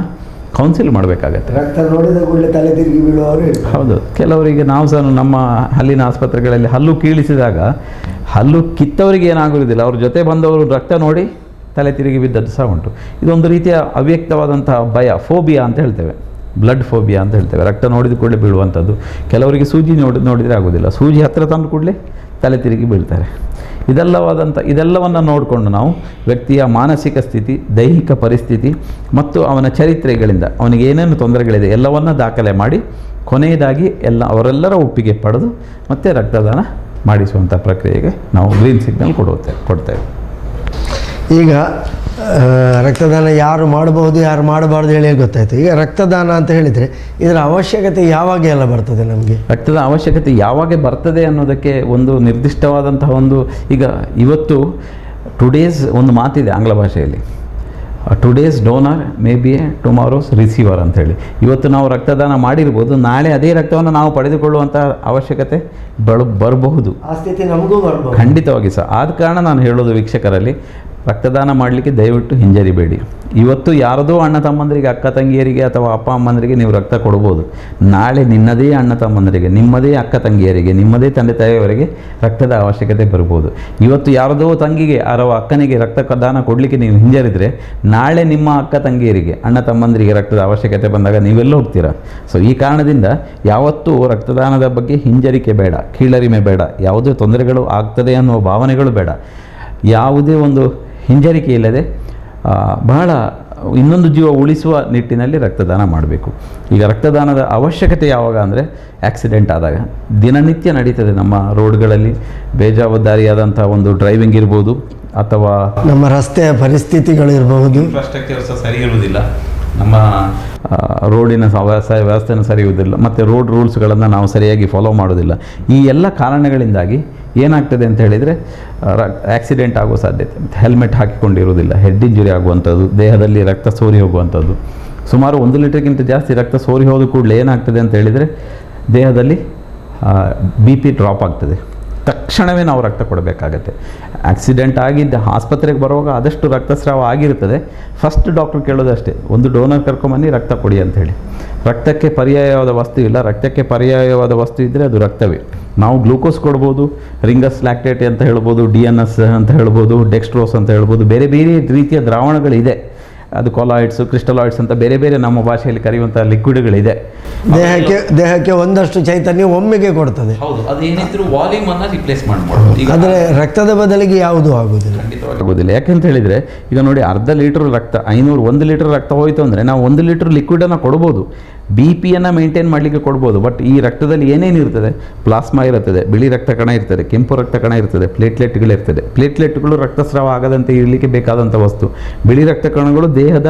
ಕೌನ್ಸಿಲ್ ಮಾಡಬೇಕಾಗತ್ತೆ. ರಕ್ತ ನೋಡಿದ ಕೂಡಲೇ ತಲೆ ತಿರುಗಿ ಬೀಳುವವರು. ಹೌದು, ಕೆಲವರಿಗೆ ನಾವು ಸಹ ನಮ್ಮ ಹಲ್ಲಿನ ಆಸ್ಪತ್ರೆಗಳಲ್ಲಿ ಹಲ್ಲು ಕೀಳಿಸಿದಾಗ ಹಲ್ಲು ಕಿತ್ತವರಿಗೆ ಏನಾಗುವುದಿಲ್ಲ, ಅವ್ರ ಜೊತೆ ಬಂದವರು ರಕ್ತ ನೋಡಿ ತಲೆ ತಿರುಗಿ ಬಿದ್ದದ್ದು ಸಹ ಉಂಟು. ಇದೊಂದು ರೀತಿಯ ಅವ್ಯಕ್ತವಾದಂತಹ ಭಯ, ಫೋಬಿಯಾ ಅಂತ ಹೇಳ್ತೇವೆ, ಬ್ಲಡ್ ಫೋಬಿಯಾ ಅಂತ ಹೇಳ್ತೇವೆ. ರಕ್ತ ನೋಡಿದ ಕೂಡಲೇ ಬೀಳುವಂಥದ್ದು. ಕೆಲವರಿಗೆ ಸೂಜಿ ನೋಡಿದರೆ ಆಗೋದಿಲ್ಲ, ಸೂಜಿ ಹತ್ತಿರ ತಂದು ಕೂಡಲೇ ತಲೆ ತಿರುಗಿ ಬೀಳ್ತಾರೆ. ಇದೆಲ್ಲವನ್ನು ನೋಡಿಕೊಂಡು ನಾವು ವ್ಯಕ್ತಿಯ ಮಾನಸಿಕ ಸ್ಥಿತಿ, ದೈಹಿಕ ಪರಿಸ್ಥಿತಿ ಮತ್ತು ಅವನ ಚರಿತ್ರೆಗಳಿಂದ ಅವನಿಗೆ ಏನೇನು ತೊಂದರೆಗಳಿದೆ ಎಲ್ಲವನ್ನು ದಾಖಲೆ ಮಾಡಿ ಕೊನೆಯದಾಗಿ ಅವರೆಲ್ಲರ ಒಪ್ಪಿಗೆ ಪಡೆದು ಮತ್ತೆ ರಕ್ತದಾನ ಮಾಡಿಸುವಂಥ ಪ್ರಕ್ರಿಯೆಗೆ ನಾವು ಗ್ರೀನ್ ಸಿಗ್ನಲ್ ಕೊಡ್ತೇವೆ. ಈಗ ರಕ್ತದಾನ ಯಾರು ಮಾಡಬಹುದು ಯಾರು ಮಾಡಬಾರ್ದು ಹೇಳಿ ಗೊತ್ತಾಯಿತು. ಈಗ ರಕ್ತದಾನ ಅಂತ ಹೇಳಿದರೆ ಇದರ ಅವಶ್ಯಕತೆ ಯಾವಾಗ ಎಲ್ಲ ಬರ್ತದೆ ನಮಗೆ? ರಕ್ತದ ಅವಶ್ಯಕತೆ ಯಾವಾಗ ಬರ್ತದೆ ಅನ್ನೋದಕ್ಕೆ ಒಂದು ನಿರ್ದಿಷ್ಟವಾದಂತಹ ಒಂದು, ಈಗ ಇವತ್ತು ಟುಡೇಸ್ ಒಂದು ಮಾತಿದೆ ಆಂಗ್ಲ ಭಾಷೆಯಲ್ಲಿ, today's donor may be A tomorrow's receiver ಅಂಥೇಳಿ. ಇವತ್ತು ನಾವು ರಕ್ತದಾನ ಮಾಡಿರ್ಬೋದು, ನಾಳೆ ಅದೇ ರಕ್ತವನ್ನು ನಾವು ಪಡೆದುಕೊಳ್ಳುವಂಥ ಅವಶ್ಯಕತೆ ಬರಬಹುದು, ಆ ಸ್ಥಿತಿ ನಮಗೂ ಬರಬಹುದು ಖಂಡಿತವಾಗಿ ಸಹ. ಆದ ಕಾರಣ ನಾನು ಹೇಳೋದು ವೀಕ್ಷಕರಲ್ಲಿ, ರಕ್ತದಾನ ಮಾಡಲಿಕ್ಕೆ ದಯವಿಟ್ಟು ಹಿಂಜರಿಬೇಡಿ. ಇವತ್ತು ಯಾರದೋ ಅಣ್ಣ ತಮ್ಮಂದರಿಗೆ, ಅಕ್ಕ ತಂಗಿಯರಿಗೆ ಅಥವಾ ಅಪ್ಪ ಅಮ್ಮಂದರಿಗೆ ನೀವು ರಕ್ತ ಕೊಡ್ಬೋದು, ನಾಳೆ ನಿನ್ನದೇ ಅಣ್ಣ ತಮ್ಮಂದರಿಗೆ, ನಿಮ್ಮದೇ ಅಕ್ಕ ತಂಗಿಯರಿಗೆ, ನಿಮ್ಮದೇ ತಂದೆ ತಾಯಿಯವರಿಗೆ ರಕ್ತದ ಅವಶ್ಯಕತೆ ಬರ್ಬೋದು. ಇವತ್ತು ಯಾರದೋ ತಂಗಿಗೆ ಅಥವಾ ಅಕ್ಕನಿಗೆ ರಕ್ತದಾನ ಕೊಡಲಿಕ್ಕೆ ನೀವು ಹಿಂಜರಿದರೆ ನಾಳೆ ನಿಮ್ಮ ಅಕ್ಕ ತಂಗಿಯರಿಗೆ, ಅಣ್ಣ ತಮ್ಮಂದರಿಗೆ ರಕ್ತದ ಅವಶ್ಯಕತೆ ಬಂದಾಗ ನೀವೆಲ್ಲ ಹೋಗ್ತೀರಾ. ಸೊ ಈ ಕಾರಣದಿಂದ ಯಾವತ್ತೂ ರಕ್ತದಾನದ ಬಗ್ಗೆ ಹಿಂಜರಿಕೆ ಬೇಡ, ಕೀಳರಿಮೆ ಬೇಡ, ಯಾವುದೇ ತೊಂದರೆಗಳು ಆಗ್ತದೆ ಅನ್ನುವ ಭಾವನೆಗಳು ಬೇಡ. ಯಾವುದೇ ಒಂದು ಹಿಂಜರಿಕೆ ಇಲ್ಲದೆ ಬಹಳ ಇನ್ನೊಂದು ಜೀವ ಉಳಿಸುವ ನಿಟ್ಟಿನಲ್ಲಿ ರಕ್ತದಾನ ಮಾಡಬೇಕು. ಈಗ ರಕ್ತದಾನದ ಅವಶ್ಯಕತೆ ಯಾವಾಗ ಅಂದರೆ ಆಕ್ಸಿಡೆಂಟ್ ಆದಾಗ. ದಿನನಿತ್ಯ ನಡೀತದೆ ನಮ್ಮ ರೋಡ್ಗಳಲ್ಲಿ ಬೇಜವಾಬ್ದಾರಿಯಾದಂಥ ಒಂದು ಡ್ರೈವಿಂಗ್ ಇರ್ಬೋದು, ಅಥವಾ ನಮ್ಮ ರಸ್ತೆಯ ಪರಿಸ್ಥಿತಿಗಳಿರಬಹುದು, ಇನ್ಫ್ರಾಸ್ಟ್ರಕ್ಚರ್ ಸಹ ಸರಿ ಇರುವುದಿಲ್ಲ, ನಮ್ಮ ರೋಡಿನ ವ್ಯವಸ್ಥೆನೂ ಸರಿ ಇರುವುದಿಲ್ಲ, ಮತ್ತು ರೋಡ್ ರೂಲ್ಸ್ಗಳನ್ನು ನಾವು ಸರಿಯಾಗಿ ಫಾಲೋ ಮಾಡೋದಿಲ್ಲ. ಈ ಎಲ್ಲ ಕಾರಣಗಳಿಂದಾಗಿ ಏನಾಗ್ತದೆ ಅಂತ ಹೇಳಿದರೆ ಆಕ್ಸಿಡೆಂಟ್ ಆಗೋ ಸಾಧ್ಯತೆ, ಹೆಲ್ಮೆಟ್ ಹಾಕಿಕೊಂಡಿರುವುದಿಲ್ಲ, ಹೆಡ್ ಇಂಜುರಿ ಆಗುವಂಥದ್ದು, ದೇಹದಲ್ಲಿ ರಕ್ತ ಸೋರಿ ಹೋಗುವಂಥದ್ದು. ಸುಮಾರು 1 ಲೀಟರ್ಗಿಂತ ಜಾಸ್ತಿ ರಕ್ತ ಸೋರಿ ಹೋದ ಕೂಡಲೇ ಏನಾಗ್ತದೆ ಅಂತ ಹೇಳಿದರೆ ದೇಹದಲ್ಲಿ BP ಡ್ರಾಪ್ ಆಗ್ತದೆ, ತಕ್ಷಣವೇ ನಾವು ರಕ್ತ ಕೊಡಬೇಕಾಗತ್ತೆ. ಆಕ್ಸಿಡೆಂಟ್ ಆಗಿದ್ದ ಆಸ್ಪತ್ರೆಗೆ ಬರುವಾಗ ಆದಷ್ಟು ರಕ್ತಸ್ರಾವ ಆಗಿರ್ತದೆ, ಫಸ್ಟ್ ಡಾಕ್ಟ್ರ್ ಕೇಳೋದಷ್ಟೇ, ಒಂದು ಡೋನರ್ ಕರ್ಕೊಂಬನ್ನಿ ರಕ್ತ ಕೊಡಿ ಅಂಥೇಳಿ. ರಕ್ತಕ್ಕೆ ಪರ್ಯಾಯವಾದ ವಸ್ತು ಇಲ್ಲ, ರಕ್ತಕ್ಕೆ ಪರ್ಯಾಯವಾದ ವಸ್ತು ಇದ್ದರೆ ಅದು ರಕ್ತವೇ. ನಾವು ಗ್ಲೂಕೋಸ್ ಕೊಡ್ಬೋದು, ರಿಂಗಸ್ ಲ್ಯಾಕ್ಟೇಟ್ ಅಂತ ಹೇಳ್ಬೋದು, DNS ಅಂತ ಹೇಳ್ಬೋದು, ಡೆಕ್ಸ್ಟ್ರೋಸ್ ಅಂತ ಹೇಳ್ಬೋದು, ಬೇರೆ ಬೇರೆ ರೀತಿಯ ದ್ರಾವಣಗಳಿದೆ. ಅದು ಕೊಲಾಯ್ಡ್ಸು, ಕ್ರಿಸ್ಟಲಾಯ್ಡ್ಸ್ ಅಂತ ಬೇರೆ ಬೇರೆ ನಮ್ಮ ಭಾಷೆಯಲ್ಲಿ ಕರೆಯುವಂಥ ಲಿಕ್ವಿಡ್ಗಳಿದೆ. ದೇಹಕ್ಕೆ ಒಂದಷ್ಟು ಚೈತನ್ಯ ಒಮ್ಮೆಗೆ ಕೊಡ್ತದೆ. ಹೌದು, ಅದು ಏನಿದ್ರು ವಾಲ್ಯೂಮ್ ಅನ್ನು ರಿಪ್ಲೇಸ್ ಮಾಡ್ಬೋದು. ಆದರೆ ರಕ್ತದ ಬದಲಿಗೆ ಯಾವುದೂ ಆಗೋದಿಲ್ಲ, ಆಗೋದಿಲ್ಲ. ಯಾಕೆಂತ ಹೇಳಿದರೆ ಈಗ ನೋಡಿ, ಅರ್ಧ ಲೀಟ್ರ್ ರಕ್ತ 1 ಲೀಟರ್ ರಕ್ತ ಹೋಯಿತು ಅಂದರೆ ನಾವು 1 ಲೀಟ್ರ್ ಲಿಕ್ವಿಡನ್ನು ಕೊಡ್ಬೋದು, BP-ಯನ್ನು ಮೇಂಟೈನ್ ಮಾಡಲಿಕ್ಕೆ ಕೊಡ್ಬೋದು. ಬಟ್ ಈ ರಕ್ತದಲ್ಲಿ ಏನೇನು ಇರ್ತದೆ? ಪ್ಲಾಸ್ಮಾ ಇರುತ್ತದೆ, ಬಿಳಿ ರಕ್ತ ಕಣ ಇರ್ತದೆ, ಕೆಂಪು ರಕ್ತ ಕಣ ಇರ್ತದೆ, ಪ್ಲೇಟ್ಲೆಟ್ಗಳಿರ್ತದೆ. ಪ್ಲೇಟ್ಲೆಟ್ಗಳು ರಕ್ತಸ್ರಾವ ಆಗದಂತೆ ಇರಲಿಕ್ಕೆ ಬೇಕಾದಂಥ ವಸ್ತು. ಬಿಳಿ ರಕ್ತ ಕಣಗಳು ದೇಹದ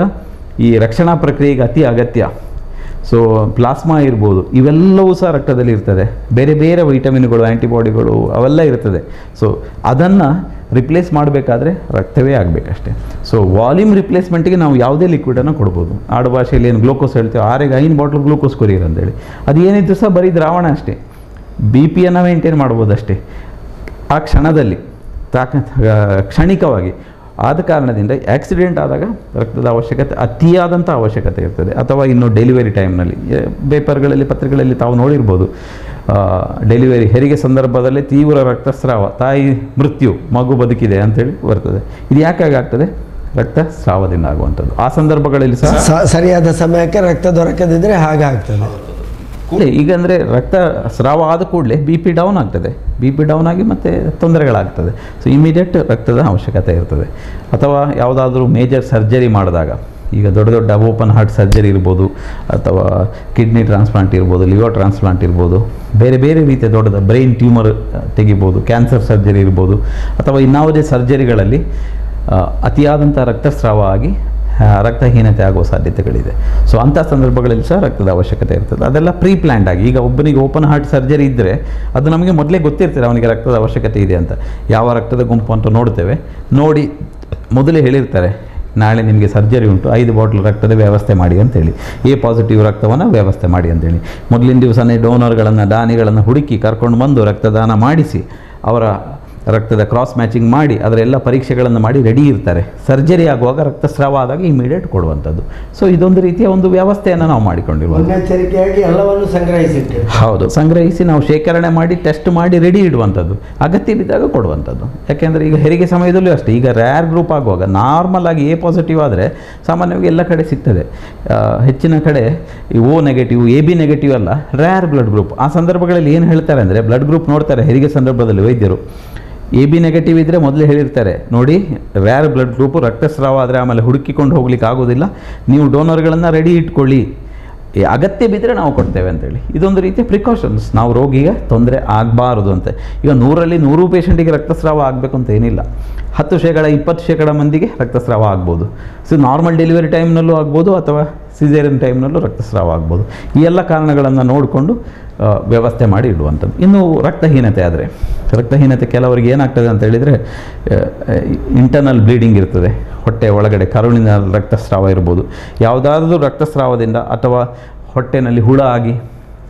ಈ ರಕ್ಷಣಾ ಪ್ರಕ್ರಿಯೆಗೆ ಅತಿ ಅಗತ್ಯ. ಸೊ ಪ್ಲಾಸ್ಮಾ ಇರ್ಬೋದು, ಇವೆಲ್ಲವೂ ಸಹ ರಕ್ತದಲ್ಲಿ ಇರ್ತದೆ. ಬೇರೆ ಬೇರೆ ವೈಟಮಿನ್ಗಳು, ಆ್ಯಂಟಿಬಾಡಿಗಳು ಅವೆಲ್ಲ ಇರ್ತದೆ. ಸೊ ಅದನ್ನು ರಿಪ್ಲೇಸ್ ಮಾಡಬೇಕಾದ್ರೆ ರಕ್ತವೇ ಆಗಬೇಕಷ್ಟೆ. ಸೊ ವಾಲ್ಯೂಮ್ ರಿಪ್ಲೇಸ್ಮೆಂಟಿಗೆ ನಾವು ಯಾವುದೇ ಲಿಕ್ವಿಡನ್ನು ಕೊಡ್ಬೋದು. ಆಡು ಭಾಷೆಯಲ್ಲಿ ಏನು ಗ್ಲೂಕೋಸ್ ಹೇಳ್ತೇವೆ, 5 ಬಾಟ್ಲ್ ಗ್ಲೂಕೋಸ್ ಕೊರಿಯರ್ ಅಂತೇಳಿ, ಅದು ಏನಿದ್ರು ಸಹ ಬರೀ ದ್ರಾವಣ ಅಷ್ಟೇ. BP-ಯನ್ನು ಮೇಂಟೈನ್ ಮಾಡ್ಬೋದು ಅಷ್ಟೇ ಆ ಕ್ಷಣದಲ್ಲಿ, ಕ್ಷಣಿಕವಾಗಿ. ಆದ ಕಾರಣದಿಂದ ಆಕ್ಸಿಡೆಂಟ್ ಆದಾಗ ರಕ್ತದ ಅವಶ್ಯಕತೆ ಅತಿಯಾದಂಥ ಅವಶ್ಯಕತೆ ಇರ್ತದೆ. ಅಥವಾ ಇನ್ನು ಡೆಲಿವರಿ ಟೈಮ್ನಲ್ಲಿ ಪೇಪರ್ಗಳಲ್ಲಿ, ಪತ್ರಿಕೆಗಳಲ್ಲಿ ತಾವು ನೋಡಿರ್ಬೋದು, ಡೆಲಿವರಿ ಹೆರಿಗೆ ಸಂದರ್ಭದಲ್ಲಿ ತೀವ್ರ ರಕ್ತಸ್ರಾವ, ತಾಯಿ ಮೃತ್ಯು, ಮಗು ಬದುಕಿದೆ ಅಂಥೇಳಿ ಬರ್ತದೆ. ಇದು ಯಾಕಾಗಿ ಆಗ್ತದೆ? ರಕ್ತಸ್ರಾವದಿಂದ ಆಗುವಂಥದ್ದು. ಆ ಸಂದರ್ಭಗಳಲ್ಲಿ ಸಹ ಸರಿಯಾದ ಸಮಯಕ್ಕೆ ರಕ್ತ ದೊರಕದಿದ್ದರೆ ಹಾಗಾಗ್ತದೆ. ಈಗ ಅಂದರೆ ರಕ್ತ ಸ್ರಾವ ಆದ ಕೂಡಲೇ BP ಡೌನ್ ಆಗ್ತದೆ. BP ಡೌನ್ ಆಗಿ ಮತ್ತೆ ತೊಂದರೆಗಳಾಗ್ತದೆ. ಸೊ ಇಮಿಡಿಯೇಟ್ ರಕ್ತದ ಅವಶ್ಯಕತೆ ಇರ್ತದೆ. ಅಥವಾ ಯಾವುದಾದ್ರೂ ಮೇಜರ್ ಸರ್ಜರಿ ಮಾಡಿದಾಗ, ಈಗ ದೊಡ್ಡ ದೊಡ್ಡ ಓಪನ್ ಹಾರ್ಟ್ ಸರ್ಜರಿ ಇರ್ಬೋದು, ಅಥವಾ ಕಿಡ್ನಿ ಟ್ರಾನ್ಸ್ಪ್ಲಾಂಟ್ ಇರ್ಬೋದು, ಲಿವರ್ ಟ್ರಾನ್ಸ್ಪ್ಲಾಂಟ್ ಇರ್ಬೋದು, ಬೇರೆ ಬೇರೆ ರೀತಿಯ ದೊಡ್ಡದ ಬ್ರೈನ್ ಟ್ಯೂಮರ್ ತೆಗಿಬೋದು, ಕ್ಯಾನ್ಸರ್ ಸರ್ಜರಿ ಇರ್ಬೋದು, ಅಥವಾ ಇನ್ನಾವುದೇ ಸರ್ಜರಿಗಳಲ್ಲಿ ಅತಿಯಾದಂಥ ರಕ್ತಸ್ರಾವ ಆಗಿ ರಕ್ತಹೀನತೆ ಆಗುವ ಸಾಧ್ಯತೆಗಳಿದೆ. ಸೊ ಅಂಥ ಸಂದರ್ಭಗಳಲ್ಲಿ ಸಹ ರಕ್ತದ ಅವಶ್ಯಕತೆ ಇರ್ತದೆ. ಅದೆಲ್ಲ ಪ್ರೀ ಪ್ಲ್ಯಾಂಡ್ ಆಗಿ. ಈಗ ಒಬ್ಬನಿಗೆ ಓಪನ್ ಹಾರ್ಟ್ ಸರ್ಜರಿ ಇದ್ದರೆ ಅದು ನಮಗೆ ಮೊದಲೇ ಗೊತ್ತಿರ್ತದೆ ಅವನಿಗೆ ರಕ್ತದ ಅವಶ್ಯಕತೆ ಇದೆ ಅಂತ. ಯಾವ ರಕ್ತದ ಗುಂಪು ಅಂತ ನೋಡ್ತೇವೆ, ನೋಡಿ ಮೊದಲೇ ಹೇಳಿರ್ತಾರೆ, ನಾಳೆ ನಿಮಗೆ ಸರ್ಜರಿ ಉಂಟು, 5 ಬಾಟ್ಲ್ ರಕ್ತದ ವ್ಯವಸ್ಥೆ ಮಾಡಿ ಅಂತೇಳಿ, A+ ರಕ್ತವನ್ನು ವ್ಯವಸ್ಥೆ ಮಾಡಿ ಅಂತೇಳಿ. ಮೊದಲಿನ ದಿವಸನೇ ಡೋನರ್ಗಳನ್ನು, ದಾನಿಗಳನ್ನು ಹುಡುಕಿ ಕರ್ಕೊಂಡು ಬಂದು ರಕ್ತದಾನ ಮಾಡಿಸಿ, ಅವರ ರಕ್ತದ ಕ್ರಾಸ್ ಮ್ಯಾಚಿಂಗ್ ಮಾಡಿ ಅದರ ಎಲ್ಲ ಪರೀಕ್ಷೆಗಳನ್ನು ಮಾಡಿ ರೆಡಿ ಇರ್ತಾರೆ. ಸರ್ಜರಿ ಆಗುವಾಗ ರಕ್ತಸ್ರಾವ ಆದಾಗ ಇಮಿಡಿಯೇಟ್ ಕೊಡುವಂಥದ್ದು. ಸೊ ಇದೊಂದು ರೀತಿಯ ಒಂದು ವ್ಯವಸ್ಥೆಯನ್ನು ನಾವು ಮಾಡಿಕೊಂಡಿರುವುದು. ಮುನ್ನೆಚ್ಚರಿಕೆಯಾಗಿ ಎಲ್ಲವನ್ನು ಸಂಗ್ರಹಿಸಿಟ್ಟು, ಹೌದು, ಸಂಗ್ರಹಿಸಿ ನಾವು ಶೇಖರಣೆ ಮಾಡಿ ಟೆಸ್ಟ್ ಮಾಡಿ ರೆಡಿ ಇಡುವಂಥದ್ದು, ಅಗತ್ಯ ಬಿದ್ದಾಗ ಕೊಡುವಂಥದ್ದು. ಯಾಕೆಂದರೆ ಈಗ ಹೆರಿಗೆ ಸಮಯದಲ್ಲೂ ಅಷ್ಟೇ, ಈಗ ರ್ಯಾರ್ ಗ್ರೂಪ್ ಆಗುವಾಗ ನಾರ್ಮಲ್ ಆಗಿ A+ ಆದರೆ ಸಾಮಾನ್ಯವಾಗಿ ಎಲ್ಲ ಕಡೆ ಸಿಗ್ತದೆ. ಹೆಚ್ಚಿನ ಕಡೆ O-, AB- ಅಲ್ಲ, ರ್ಯಾರ್ ಬ್ಲಡ್ ಗ್ರೂಪ್. ಆ ಸಂದರ್ಭಗಳಲ್ಲಿ ಏನು ಹೇಳ್ತಾರೆ ಅಂದರೆ, ಬ್ಲಡ್ ಗ್ರೂಪ್ ನೋಡ್ತಾರೆ ಹೆರಿಗೆ ಸಂದರ್ಭದಲ್ಲಿ ವೈದ್ಯರು. AB- ಇದ್ದರೆ ಮೊದಲೇ ಹೇಳಿರ್ತಾರೆ, ನೋಡಿ ರ್ಯಾರ್ ಬ್ಲಡ್ ಗ್ರೂಪು ರಕ್ತಸ್ರಾವ ಆದರೆ ಆಮೇಲೆ ಹುಡುಕಿಕೊಂಡು ಹೋಗ್ಲಿಕ್ಕೆ ಆಗೋದಿಲ್ಲ, ನೀವು ಡೋನರ್ಗಳನ್ನು ರೆಡಿ ಇಟ್ಕೊಳ್ಳಿ, ಅಗತ್ಯ ಬಿದ್ದರೆ ನಾವು ಕೊಡ್ತೇವೆ ಅಂತೇಳಿ. ಇದೊಂದು ರೀತಿಯ ಪ್ರಿಕಾಷನ್ಸ್, ನಾವು ರೋಗಿಗೆ ತೊಂದರೆ ಆಗಬಾರದು ಅಂತ. ಈಗ 100ರಲ್ಲಿ 100 ಪೇಷಂಟಿಗೆ ರಕ್ತಸ್ರಾವ ಆಗಬೇಕು ಅಂತ ಏನಿಲ್ಲ. 10%, 20% ಮಂದಿಗೆ ರಕ್ತಸ್ರಾವ ಆಗ್ಬೋದು. ಸೊ ನಾರ್ಮಲ್ ಡೆಲಿವರಿ ಟೈಮ್ನಲ್ಲೂ ಆಗ್ಬೋದು, ಅಥವಾ ಸಿಸೇರಿಯನ್ ಟೈಮ್ನಲ್ಲೂ ರಕ್ತಸ್ರಾವ ಆಗ್ಬೋದು. ಈ ಎಲ್ಲ ಕಾರಣಗಳನ್ನು ನೋಡಿಕೊಂಡು ವ್ಯವಸ್ಥೆ ಮಾಡಿ ಇಡುವಂಥದ್ದು. ಇನ್ನು ರಕ್ತಹೀನತೆ ಆದರೆ, ರಕ್ತಹೀನತೆ ಕೆಲವರಿಗೆ ಏನಾಗ್ತದೆ ಅಂತ ಹೇಳಿದರೆ, ಇಂಟರ್ನಲ್ ಬ್ಲೀಡಿಂಗ್ ಇರ್ತದೆ, ಹೊಟ್ಟೆ ಒಳಗಡೆ ಕರುಳಿನ ರಕ್ತಸ್ರಾವ ಇರ್ಬೋದು. ಯಾವುದಾದ್ರೂ ರಕ್ತಸ್ರಾವದಿಂದ ಅಥವಾ ಹೊಟ್ಟೆನಲ್ಲಿ ಹುಳ ಆಗಿ,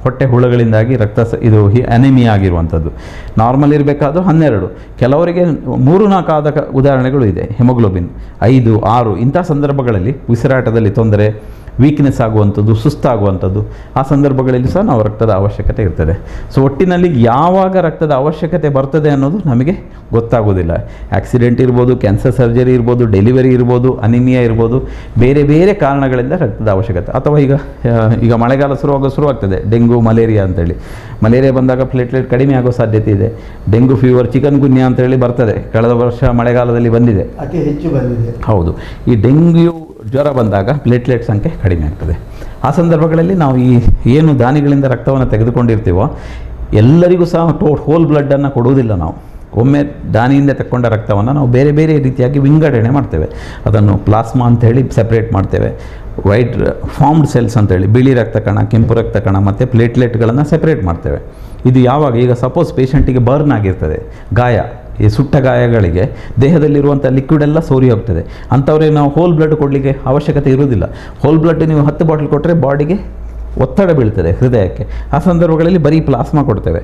ಹೊಟ್ಟೆ ಹುಳಗಳಿಂದಾಗಿ ಇದು ಅನಿಮಿಯಾ ಆಗಿರುವಂಥದ್ದು. ನಾರ್ಮಲ್ ಇರಬೇಕಾದ್ರೂ 12, ಕೆಲವರಿಗೆ 3-4 ಆದ ಉದಾಹರಣೆಗಳು ಇದೆ. ಹೆಮೋಗ್ಲೋಬಿನ್ 5, 6 ಇಂಥ ಸಂದರ್ಭಗಳಲ್ಲಿ ಉಸಿರಾಟದಲ್ಲಿ ತೊಂದರೆ, ವೀಕ್ನೆಸ್ ಆಗುವಂಥದ್ದು, ಸುಸ್ತಾಗುವಂಥದ್ದು, ಆ ಸಂದರ್ಭಗಳಲ್ಲಿ ಸಹ ನಾವು ರಕ್ತದ ಅವಶ್ಯಕತೆ ಇರ್ತದೆ. ಸೊ ಒಟ್ಟಿನಲ್ಲಿ ಯಾವಾಗ ರಕ್ತದ ಅವಶ್ಯಕತೆ ಬರ್ತದೆ ಅನ್ನೋದು ನಮಗೆ ಗೊತ್ತಾಗೋದಿಲ್ಲ. ಆಕ್ಸಿಡೆಂಟ್ ಇರ್ಬೋದು, ಕ್ಯಾನ್ಸರ್ ಸರ್ಜರಿ ಇರ್ಬೋದು, ಡೆಲಿವರಿ ಇರ್ಬೋದು, ಅನಿಮಿಯಾ ಇರ್ಬೋದು, ಬೇರೆ ಬೇರೆ ಕಾರಣಗಳಿಂದ ರಕ್ತದ ಅವಶ್ಯಕತೆ. ಅಥವಾ ಈಗ ಮಳೆಗಾಲ ಶುರುವಾಗ್ತದೆ, ಡೆಂಗು, ಮಲೇರಿಯಾ ಅಂತೇಳಿ. ಮಲೇರಿಯಾ ಬಂದಾಗ ಪ್ಲೇಟ್ಲೆಟ್ ಕಡಿಮೆ ಆಗೋ ಸಾಧ್ಯತೆ ಇದೆ. ಡೆಂಗು ಫೀವರ್, ಚಿಕನ್ ಗುನ್ಯಾ ಅಂತೇಳಿ ಬರ್ತದೆ, ಕಳೆದ ವರ್ಷ ಮಳೆಗಾಲದಲ್ಲಿ ಬಂದಿದೆ, ಅತಿ ಹೆಚ್ಚು ಬಂದಿದೆ. ಹೌದು, ಈ ಡೆಂಗ್ಯೂ ಜ್ವರ ಬಂದಾಗ ಪ್ಲೇಟ್ಲೆಟ್ ಸಂಖ್ಯೆ ಕಡಿಮೆ ಆಗ್ತದೆ. ಆ ಸಂದರ್ಭಗಳಲ್ಲಿ ನಾವು ಏನು ದಾನಿಗಳಿಂದ ರಕ್ತವನ್ನು ತೆಗೆದುಕೊಂಡಿರ್ತೀವೋ ಎಲ್ಲರಿಗೂ ಸಹ ಹೋಲ್ ಬ್ಲಡ್ಡನ್ನು ಕೊಡುವುದಿಲ್ಲ. ನಾವು ಒಮ್ಮೆ ದಾನಿಯಿಂದ ತಕ್ಕೊಂಡ ರಕ್ತವನ್ನು ನಾವು ಬೇರೆ ಬೇರೆ ರೀತಿಯಾಗಿ ವಿಂಗಡಣೆ ಮಾಡ್ತೇವೆ. ಅದನ್ನು ಪ್ಲಾಸ್ಮಾ ಅಂತೇಳಿ ಸೆಪ್ರೇಟ್ ಮಾಡ್ತೇವೆ, ವೈಟ್ ಫಾರ್ಮ್ಡ್ ಸೆಲ್ಸ್ ಅಂತೇಳಿ ಬಿಳಿ ರಕ್ತ ಕಣ, ಕೆಂಪು ರಕ್ತ ಕಣ ಮತ್ತು ಪ್ಲೇಟ್ಲೆಟ್ಗಳನ್ನು ಸೆಪ್ರೇಟ್ ಮಾಡ್ತೇವೆ. ಇದು ಯಾವಾಗ, ಈಗ ಸಪೋಸ್ ಪೇಷಂಟಿಗೆ ಬರ್ನ್ ಆಗಿರ್ತದೆ, ಗಾಯ, ಈ ಸುಟ್ಟ ಗಾಯಗಳಿಗೆ ದೇಹದಲ್ಲಿರುವಂಥ ಲಿಕ್ವಿಡ್ ಎಲ್ಲ ಸೋರಿ ಹೋಗ್ತದೆ. ಅಂಥವ್ರಿಗೆ ನಾವು ಹೋಲ್ ಬ್ಲಡ್ ಕೊಡಲಿಕ್ಕೆ ಅವಶ್ಯಕತೆ ಇರೋದಿಲ್ಲ. ಹೋಲ್ ಬ್ಲಡ್ ನೀವು 10 ಬಾಟಲ್ ಕೊಟ್ಟರೆ ಬಾಡಿಗೆ ಒತ್ತಡ ಬೀಳ್ತದೆ ಹೃದಯಕ್ಕೆ. ಆ ಸಂದರ್ಭಗಳಲ್ಲಿ ಬರೀ ಪ್ಲಾಸ್ಮಾ ಕೊಡ್ತೇವೆ.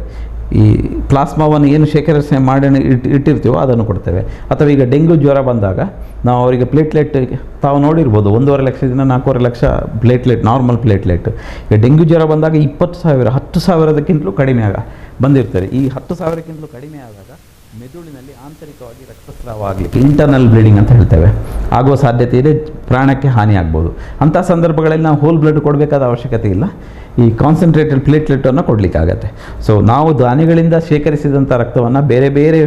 ಈ ಪ್ಲಾಸ್ಮಾವನ್ನು ಏನು ಶೇಖರಿಸಿ ಮಾಡಿ ಇಟ್ಟಿರ್ತೀವೋ ಅದನ್ನು ಕೊಡ್ತೇವೆ. ಅಥವಾ ಈಗ ಡೆಂಗ್ಯೂ ಜ್ವರ ಬಂದಾಗ ನಾವು ಅವರಿಗೆ ಪ್ಲೇಟ್ಲೆಟ್, ತಾವು ನೋಡಿರ್ಬೋದು 1.5 ಲಕ್ಷದಿಂದ 4.5 ಲಕ್ಷ ಪ್ಲೇಟ್ಲೆಟ್, ನಾರ್ಮಲ್ ಪ್ಲೇಟ್ಲೆಟ್. ಈಗ ಡೆಂಗ್ಯೂ ಜ್ವರ ಬಂದಾಗ 20,000 10,000ಕ್ಕಿಂತಲೂ ಕಡಿಮೆ ಬಂದಿರ್ತಾರೆ. ಈ 10,000ಕ್ಕಿಂತಲೂ ಕಡಿಮೆ ಆದಾಗ ಮೆದುಳಿನಲ್ಲಿ ಆಂತರಿಕವಾಗಿ ರಕ್ತಸ್ರಾವ ಆಗಲಿಕ್ಕೆ, ಇಂಟರ್ನಲ್ ಬ್ಲೀಡಿಂಗ್ ಅಂತ ಹೇಳ್ತೇವೆ, ಆಗುವ ಸಾಧ್ಯತೆ ಇದೆ. ಪ್ರಾಣಕ್ಕೆ ಹಾನಿ ಆಗ್ಬೋದು. ಅಂಥ ಸಂದರ್ಭಗಳಲ್ಲಿ ನಾವು ಹೋಲ್ ಬ್ಲಡ್ ಕೊಡಬೇಕಾದ ಅವಶ್ಯಕತೆ ಇಲ್ಲ. ಈ ಕಾನ್ಸಂಟ್ರೇಟೆಡ್ ಪ್ಲೇಟ್ಲೆಟನ್ನು ಕೊಡಲಿಕ್ಕಾಗತ್ತೆ. ಸೊ ನಾವು ದಾನಿಗಳಿಂದ ಶೇಖರಿಸಿದಂಥ ರಕ್ತವನ್ನು ಬೇರೆ ಬೇರೆ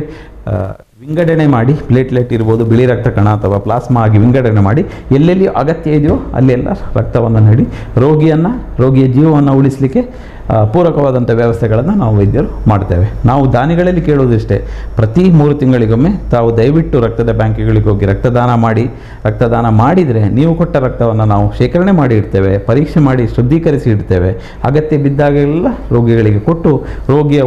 ವಿಂಗಡಣೆ ಮಾಡಿ, ಪ್ಲೇಟ್ಲೆಟ್ ಇರ್ಬೋದು, ಬಿಳಿ ರಕ್ತ ಕಣ ಅಥವಾ ಪ್ಲಾಸ್ಮಾ ಆಗಿ ವಿಂಗಡಣೆ ಮಾಡಿ ಎಲ್ಲೆಲ್ಲಿ ಅಗತ್ಯ ಇದೆಯೋ ಅಲ್ಲೆಲ್ಲ ರಕ್ತವನ್ನು ನೀಡಿ ರೋಗಿಯ ಜೀವವನ್ನು ಉಳಿಸಲಿಕ್ಕೆ ಪೂರಕವಾದಂಥ ವ್ಯವಸ್ಥೆಗಳನ್ನು ನಾವು ವೈದ್ಯರು ಮಾಡ್ತೇವೆ. ನಾವು ದಾನಿಗಳಲ್ಲಿ ಕೇಳೋದಿಷ್ಟೇ, ಪ್ರತಿ 3 ತಿಂಗಳಿಗೊಮ್ಮೆ ತಾವು ದಯವಿಟ್ಟು ರಕ್ತದ ಬ್ಯಾಂಕ್ಗಳಿಗೆ ಹೋಗಿ ರಕ್ತದಾನ ಮಾಡಿದರೆ ನೀವು ಕೊಟ್ಟ ರಕ್ತವನ್ನು ನಾವು ಶೇಖರಣೆ ಮಾಡಿ ಇಡ್ತೇವೆ, ಪರೀಕ್ಷೆ ಮಾಡಿ ಶುದ್ಧೀಕರಿಸಿ ಇಡ್ತೇವೆ. ಅಗತ್ಯ ಬಿದ್ದಾಗೆಲ್ಲ ರೋಗಿಗಳಿಗೆ ಕೊಟ್ಟು ರೋಗಿಯ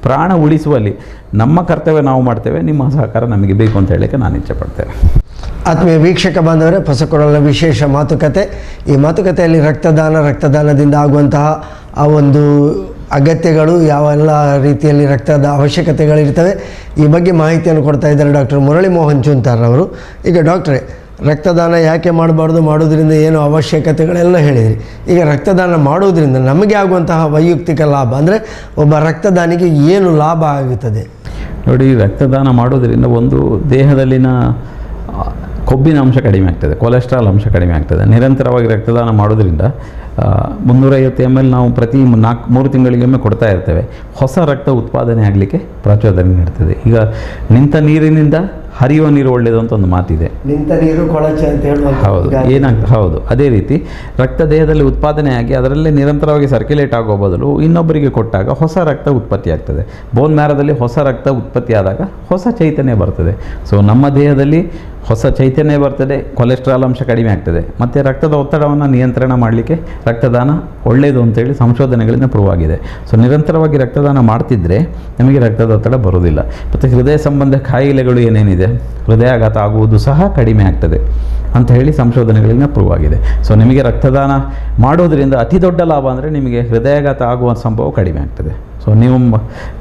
ಪ್ರಾಣ ಉಳಿಸುವಲ್ಲಿ ನಮ್ಮ ಕರ್ತವ್ಯ ನಾವು ಮಾಡ್ತೇವೆ. ನಿಮ್ಮ ಸಹಕಾರ ನಮಗೆ ಬೇಕು ಅಂತ ಹೇಳಲಿಕ್ಕೆ ನಾನು ಇಚ್ಛೆಪಡ್ತೇನೆ. ಆತ್ಮೀಯ ವೀಕ್ಷಕ ಬಾಂಧವರೇ, ಹೊಸಕೊಡಲ ವಿಶೇಷ ಮಾತುಕತೆ. ಈ ಮಾತುಕತೆಯಲ್ಲಿ ರಕ್ತದಾನದಿಂದ ಆಗುವಂತಹ ಆ ಒಂದು ಅಗತ್ಯಗಳು, ಯಾವೆಲ್ಲ ರೀತಿಯಲ್ಲಿ ರಕ್ತದ ಅವಶ್ಯಕತೆಗಳಿರ್ತವೆ, ಈ ಬಗ್ಗೆ ಮಾಹಿತಿಯನ್ನು ಕೊಡ್ತಾ ಇದ್ದಾರೆ ಡಾಕ್ಟರ್ ಮುರಳಿ ಮೋಹನ್ ಚೂಂತಾರ್ರವರು. ಈಗ ಡಾಕ್ಟ್ರೇ, ರಕ್ತದಾನ ಯಾಕೆ ಮಾಡಬಾರ್ದು, ಮಾಡೋದ್ರಿಂದ ಏನು ಅವಶ್ಯಕತೆಗಳೆಲ್ಲ ಹೇಳಿದ್ರಿ. ಈಗ ರಕ್ತದಾನ ಮಾಡೋದ್ರಿಂದ ನಮಗೆ ಆಗುವಂತಹ ವೈಯಕ್ತಿಕ ಲಾಭ ಅಂದರೆ ಒಬ್ಬ ರಕ್ತದಾನಿಗೆ ಏನು ಲಾಭ ಆಗುತ್ತದೆ? ನೋಡಿ, ರಕ್ತದಾನ ಮಾಡೋದ್ರಿಂದ ಒಂದು ದೇಹದಲ್ಲಿನ ಕೊಬ್ಬಿನ ಅಂಶ ಕಡಿಮೆ ಆಗ್ತದೆ, ಕೊಲೆಸ್ಟ್ರಾಲ್ ಅಂಶ ಕಡಿಮೆ ಆಗ್ತದೆ. ನಿರಂತರವಾಗಿ ರಕ್ತದಾನ ಮಾಡೋದ್ರಿಂದ 350 ml ನಾವು ಪ್ರತಿ 3 ತಿಂಗಳಿಗೊಮ್ಮೆ ಕೊಡ್ತಾ ಇರ್ತೇವೆ. ಹೊಸ ರಕ್ತ ಉತ್ಪಾದನೆ ಆಗಲಿಕ್ಕೆ ಪ್ರಚೋದನೆ ನೀಡ್ತದೆ. ಈಗ ನಿಂತ ನೀರಿನಿಂದ ಹರಿಯುವ ನೀರು ಒಳ್ಳೆಯದು ಅಂತ ಒಂದು ಮಾತಿದೆ. ನಿಂತ ನೀರು ಕೊಳಚೆ ಅಂತ ಹೇಳುವುದು. ಹೌದು. ಅದೇ ರೀತಿ ರಕ್ತ ದೇಹದಲ್ಲಿ ಉತ್ಪಾದನೆಯಾಗಿ ಅದರಲ್ಲೇ ನಿರಂತರವಾಗಿ ಸರ್ಕ್ಯುಲೇಟ್ ಆಗೋ ಬದಲು ಇನ್ನೊಬ್ಬರಿಗೆ ಕೊಟ್ಟಾಗ ಹೊಸ ರಕ್ತ ಉತ್ಪತ್ತಿ ಆಗ್ತದೆ. ಬೋನ್ ಮ್ಯಾರದಲ್ಲಿ ಹೊಸ ರಕ್ತ ಉತ್ಪತ್ತಿಯಾದಾಗ ಹೊಸ ಚೈತನ್ಯ ಬರ್ತದೆ. ಸೊ ನಮ್ಮ ದೇಹದಲ್ಲಿ ಹೊಸ ಚೈತನ್ಯ ಬರ್ತದೆ, ಕೊಲೆಸ್ಟ್ರಾಲ್ ಅಂಶ ಕಡಿಮೆ ಆಗ್ತದೆ, ಮತ್ತು ರಕ್ತದ ಒತ್ತಡವನ್ನು ನಿಯಂತ್ರಣ ಮಾಡಲಿಕ್ಕೆ ರಕ್ತದಾನ ಒಳ್ಳೆಯದು ಅಂತೇಳಿ ಸಂಶೋಧನೆಗಳಿಂದ ಪ್ರೂವ್ ಆಗಿದೆ. ಸೊ ನಿರಂತರವಾಗಿ ರಕ್ತದಾನ ಮಾಡ್ತಿದ್ದರೆ ನಮಗೆ ರಕ್ತದ ಒತ್ತಡ ಬರೋದಿಲ್ಲ. ಮತ್ತು ಹೃದಯ ಸಂಬಂಧ ಕಾಯಿಲೆಗಳು ಏನೇನಿದೆ, ಹೃದಯಾಘಾತ ಆಗುವುದು ಸಹ ಕಡಿಮೆ ಆಗ್ತದೆ ಅಂತ ಹೇಳಿ ಸಂಶೋಧನೆಗಳಿಂದ ಪ್ರೂವ್ ಆಗಿದೆ. ಸೊ ನಿಮಗೆ ರಕ್ತದಾನ ಮಾಡೋದರಿಂದ ಅತಿ ದೊಡ್ಡ ಲಾಭ ಅಂದರೆ ನಿಮಗೆ ಹೃದಯಾಘಾತ ಆಗುವ ಸಂಭವ ಕಡಿಮೆ ಆಗ್ತದೆ. ಸೊ ನೀವು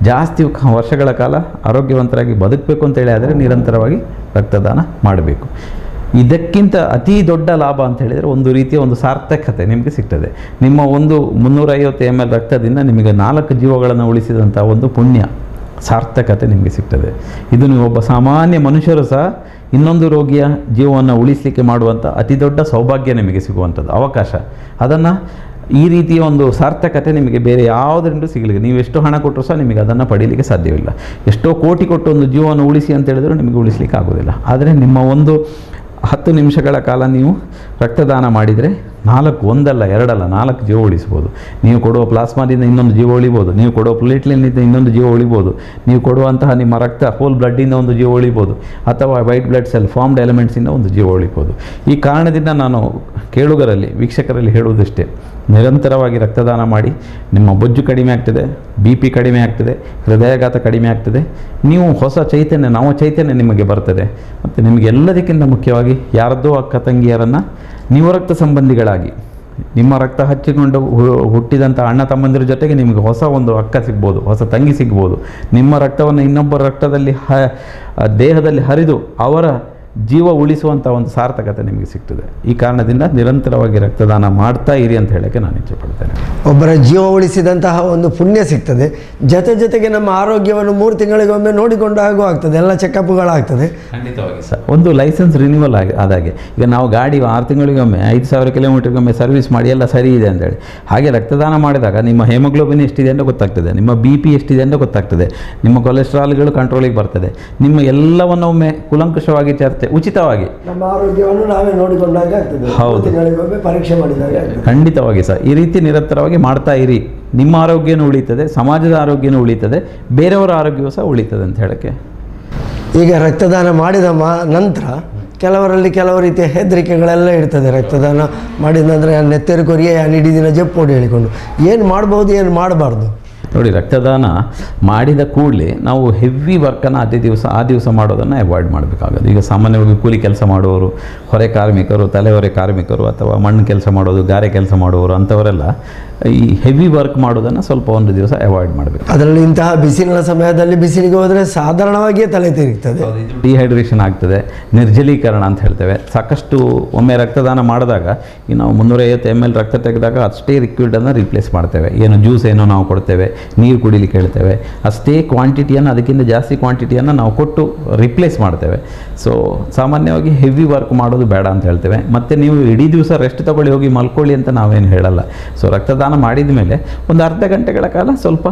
ಜಾಸ್ತಿ ವರ್ಷಗಳ ಕಾಲ ಆರೋಗ್ಯವಂತರಾಗಿ ಬದುಕಬೇಕು ಅಂತೇಳಿ ಆದರೆ ನಿರಂತರವಾಗಿ ರಕ್ತದಾನ ಮಾಡಬೇಕು. ಇದಕ್ಕಿಂತ ಅತಿ ದೊಡ್ಡ ಲಾಭ ಅಂತ ಹೇಳಿದರೆ ಒಂದು ರೀತಿಯ ಒಂದು ಸಾರ್ಥಕತೆ ನಿಮಗೆ ಸಿಗ್ತದೆ. ನಿಮ್ಮ ಒಂದು 350 ml ರಕ್ತದಿಂದ ನಿಮಗೆ 4 ಜೀವಗಳನ್ನು ಉಳಿಸಿದಂಥ ಒಂದು ಪುಣ್ಯ ಸಾರ್ಥಕತೆ ನಿಮಗೆ ಸಿಗ್ತದೆ. ಇದು ನೀವು ಒಬ್ಬ ಸಾಮಾನ್ಯ ಮನುಷ್ಯರು ಸಹ ಇನ್ನೊಂದು ರೋಗಿಯ ಜೀವವನ್ನು ಉಳಿಸಲಿಕ್ಕೆ ಮಾಡುವಂಥ ಅತಿ ದೊಡ್ಡ ಸೌಭಾಗ್ಯ ನಿಮಗೆ ಸಿಗುವಂಥದ್ದು ಅವಕಾಶ. ಅದನ್ನು ಈ ರೀತಿಯ ಒಂದು ಸಾರ್ಥಕತೆ ನಿಮಗೆ ಬೇರೆ ಯಾವುದರಿಂದ ಸಿಗಲಿಕ್ಕೆ, ನೀವು ಎಷ್ಟು ಹಣ ಕೊಟ್ಟರು ಸಹ ನಿಮಗೆ ಅದನ್ನು ಪಡೀಲಿಕ್ಕೆ ಸಾಧ್ಯವಿಲ್ಲ. ಎಷ್ಟೋ ಕೋಟಿ ಕೊಟ್ಟು ಒಂದು ಜೀವವನ್ನು ಉಳಿಸಿ ಅಂತ ಹೇಳಿದರೂ ನಿಮಗೆ ಉಳಿಸಲಿಕ್ಕೆ ಆಗೋದಿಲ್ಲ. ಆದರೆ ನಿಮ್ಮ ಒಂದು 10 ನಿಮಿಷಗಳ ಕಾಲ ನೀವು ರಕ್ತದಾನ ಮಾಡಿದರೆ 4 ಜೀವ ಉಳಿಸ್ಬೋದು. ನೀವು ಕೊಡುವ ಪ್ಲಾಸ್ಮಾದಿಂದ ಇನ್ನೊಂದು ಜೀವ ಉಳಿಬೋದು, ನೀವು ಕೊಡುವ ಪ್ಲೇಟ್ಲೆಟ್ನಿಂದ ಇನ್ನೊಂದು ಜೀವ ಉಳಿಬೋದು, ನೀವು ಕೊಡುವಂತಹ ನಿಮ್ಮ ರಕ್ತ ಹೋಲ್ ಬ್ಲಡ್ಡಿಂದ ಒಂದು ಜೀವ ಉಳಿಬೋದು, ಅಥವಾ ವೈಟ್ ಬ್ಲಡ್ ಸೆಲ್ ಫಾರ್ಮ್ಡ್ ಎಲಿಮೆಂಟ್ಸಿಂದ ಒಂದು ಜೀವ ಉಳಿಬೋದು. ಈ ಕಾರಣದಿಂದ ನಾನು ಕೇಳುಗರಲ್ಲಿ, ವೀಕ್ಷಕರಲ್ಲಿ ಹೇಳುವುದಿಷ್ಟೇ, ನಿರಂತರವಾಗಿ ರಕ್ತದಾನ ಮಾಡಿ. ನಿಮ್ಮ ಬೊಜ್ಜು ಕಡಿಮೆ ಆಗ್ತದೆ, BP ಕಡಿಮೆ ಆಗ್ತದೆ, ಹೃದಯಾಘಾತ ಕಡಿಮೆ ಆಗ್ತದೆ, ನೀವು ಹೊಸ ಚೈತನ್ಯ, ನವ ಚೈತನ್ಯ ನಿಮಗೆ ಬರ್ತದೆ. ಮತ್ತು ನಿಮಗೆ ಎಲ್ಲದಕ್ಕಿಂತ ಮುಖ್ಯವಾಗಿ ಯಾರದ್ದೋ ಅಕ್ಕ ತಂಗಿಯರನ್ನು ನೀವು ರಕ್ತ ಸಂಬಂಧಿಗಳಾಗಿ, ನಿಮ್ಮ ರಕ್ತ ಹಚ್ಚಿಕೊಂಡು ಹುಟ್ಟಿದಂಥ ಅಣ್ಣ ತಮ್ಮಂದಿರ ಜೊತೆಗೆ ನಿಮಗೆ ಹೊಸ ಒಂದು ಅಕ್ಕ ಸಿಗ್ಬೋದು, ಹೊಸ ತಂಗಿ ಸಿಗ್ಬೋದು. ನಿಮ್ಮ ರಕ್ತವನ್ನು ಇನ್ನೊಬ್ಬರ ರಕ್ತದಲ್ಲಿ ದೇಹದಲ್ಲಿ ಹರಿದು ಅವರ ಜೀವ ಉಳಿಸುವಂಥ ಒಂದು ಸಾರ್ಥಕತೆ ನಿಮಗೆ ಸಿಗ್ತದೆ. ಈ ಕಾರಣದಿಂದ ನಿರಂತರವಾಗಿ ರಕ್ತದಾನ ಮಾಡ್ತಾ ಇರಿ ಅಂತ ಹೇಳೋಕ್ಕೆ ನಾನು ಇಚ್ಛೆಪಡ್ತೇನೆ. ಒಬ್ಬರ ಜೀವ ಉಳಿಸಿದಂತಹ ಒಂದು ಪುಣ್ಯ ಸಿಗ್ತದೆ. ಜೊತೆಗೆ ನಮ್ಮ ಆರೋಗ್ಯವನ್ನು 3 ತಿಂಗಳಿಗೊಮ್ಮೆ ನೋಡಿಕೊಂಡು ಆಗ್ತದೆ, ಎಲ್ಲ ಚೆಕಪ್ಗಳಾಗ್ತದೆ. ಖಂಡಿತವಾಗಿ ಸರ್, ಒಂದು ಲೈಸೆನ್ಸ್ ರಿನ್ಯೂವಲ್ ಆದಾಗೆ. ಈಗ ನಾವು ಗಾಡಿ 6 ತಿಂಗಳಿಗೊಮ್ಮೆ 5,000 ಕಿಲೋಮೀಟರ್ಗೊಮ್ಮೆ ಸರ್ವಿಸ್ ಮಾಡಿ ಎಲ್ಲ ಸರಿ ಇದೆ ಅಂತೇಳಿ, ಹಾಗೆ ರಕ್ತದಾನ ಮಾಡಿದಾಗ ನಿಮ್ಮ ಹೆಮೋಗ್ಲೋಬಿನ್ ಎಷ್ಟಿದೆ ಅಂತ ಗೊತ್ತಾಗ್ತದೆ, ನಿಮ್ಮ BP ಎಷ್ಟಿದೆ ಅಂತ ಗೊತ್ತಾಗ್ತದೆ, ನಿಮ್ಮ ಕೊಲೆಸ್ಟ್ರಾಲ್ಗಳು ಕಂಟ್ರೋಲಿಗೆ ಬರ್ತದೆ. ನಿಮ್ಮ ಎಲ್ಲವನ್ನೊಮ್ಮೆ ಕುಲಂಕುಷವಾಗಿ ಚರ್ಚೆ ಉಚಿತವಾಗಿ ನಮ್ಮ ಆರೋಗ್ಯವನ್ನು ನಾವೇ ನೋಡಿಕೊಂಡಾಗ ಆಗ್ತದೆ. ಹೌದು, ಪರೀಕ್ಷೆ ಮಾಡಿದಾಗ ಖಂಡಿತವಾಗಿ ಸರ್. ಈ ರೀತಿ ನಿರಂತರವಾಗಿ ಮಾಡ್ತಾ ಇರಿ. ನಿಮ್ಮ ಆರೋಗ್ಯನೂ ಉಳಿತದೆ, ಸಮಾಜದ ಆರೋಗ್ಯನೂ ಉಳಿತದೆ, ಬೇರೆಯವರ ಆರೋಗ್ಯವೂ ಸಹ ಉಳಿತದೆ ಅಂತ ಹೇಳೋಕ್ಕೆ. ಈಗ ರಕ್ತದಾನ ಮಾಡಿದ ನಂತರ ಕೆಲವರಲ್ಲಿ ಕೆಲವು ರೀತಿಯ ಹೆದರಿಕೆಗಳೆಲ್ಲ ಇರ್ತದೆ. ರಕ್ತದಾನ ಮಾಡಿದಂದರೆ ನೆತ್ತೆರು ಕೊರಿಯೆ ಇಡೀ ದಿನ ಜಪ್ಪೋಡಿ ಹೇಳಿಕೊಂಡು ಏನು ಮಾಡ್ಬೋದು, ಏನು ಮಾಡಬಾರ್ದು? ನೋಡಿ, ರಕ್ತದಾನ ಮಾಡಿದ ಕೂಡಲೇ ನಾವು ಹೆವಿ ವರ್ಕನ್ನು ಆ ದಿವಸ ಮಾಡೋದನ್ನು ಅವಾಯ್ಡ್ ಮಾಡಬೇಕಾಗೋದು. ಈಗ ಸಾಮಾನ್ಯವಾಗಿ ಕೂಲಿ ಕೆಲಸ ಮಾಡುವವರು, ಹೊರೆ ಕಾರ್ಮಿಕರು, ತಲೆಹೊರೆ ಕಾರ್ಮಿಕರು, ಅಥವಾ ಮಣ್ಣು ಕೆಲಸ ಮಾಡೋದು, ಗಾರೆ ಕೆಲಸ ಮಾಡುವವರು, ಅಂಥವರೆಲ್ಲ ಈ ಹೆವಿ ವರ್ಕ್ ಮಾಡೋದನ್ನು ಸ್ವಲ್ಪ ಒಂದು ದಿವಸ ಅವಾಯ್ಡ್ ಮಾಡಬೇಕು. ಅದರಲ್ಲಿ ಇಂತಹ ಬಿಸಿಲಿನ ಸಮಯದಲ್ಲಿ ಬಿಸಿಲಿಗೆ ಹೋದರೆ ಸಾಧಾರಣವಾಗಿಯೇ ತಲೆ ತಿರುಗ್ತದೆ, ಡಿಹೈಡ್ರೇಷನ್ ಆಗ್ತದೆ, ನಿರ್ಜಲೀಕರಣ ಅಂತ ಹೇಳ್ತೇವೆ. ಸಾಕಷ್ಟು ಒಮ್ಮೆ ರಕ್ತದಾನ ಮಾಡಿದಾಗ ಈ ನಾವು 350 ml ರಕ್ತ ತೆಗೆದಾಗ ಅಷ್ಟೇ ಲಿಕ್ವಿಡನ್ನು ರಿಪ್ಲೇಸ್ ಮಾಡ್ತೇವೆ. ಏನು ಜ್ಯೂಸ್ ಏನೋ ನಾವು ಕೊಡ್ತೇವೆ, ನೀರು ಕುಡಿಲಿಕ್ಕೆ ಹೇಳ್ತೇವೆ, ಅಷ್ಟೇ ಕ್ವಾಂಟಿಟಿಯನ್ನು, ಅದಕ್ಕಿಂತ ಜಾಸ್ತಿ ಕ್ವಾಂಟಿಟಿಯನ್ನು ನಾವು ಕೊಟ್ಟು ರಿಪ್ಲೇಸ್ ಮಾಡ್ತೇವೆ. ಸೊ ಸಾಮಾನ್ಯವಾಗಿ ಹೆವಿ ವರ್ಕ್ ಮಾಡೋದು ಬೇಡ ಅಂತ ಹೇಳ್ತೇವೆ. ಮತ್ತು ನೀವು ಇಡೀ ದಿವಸ ರೆಸ್ಟ್ ತಗೊಳ್ಳಿ, ಹೋಗಿ ಮಲ್ಕೊಳ್ಳಿ ಅಂತ ನಾವೇನು ಹೇಳಲ್ಲ. ಸೊ ರಕ್ತದಾನ ಮಾಡಿದ ಮೇಲೆ ಒಂದು ಅರ್ಧ ಗಂಟೆಗಳ ಕಾಲ ಸ್ವಲ್ಪ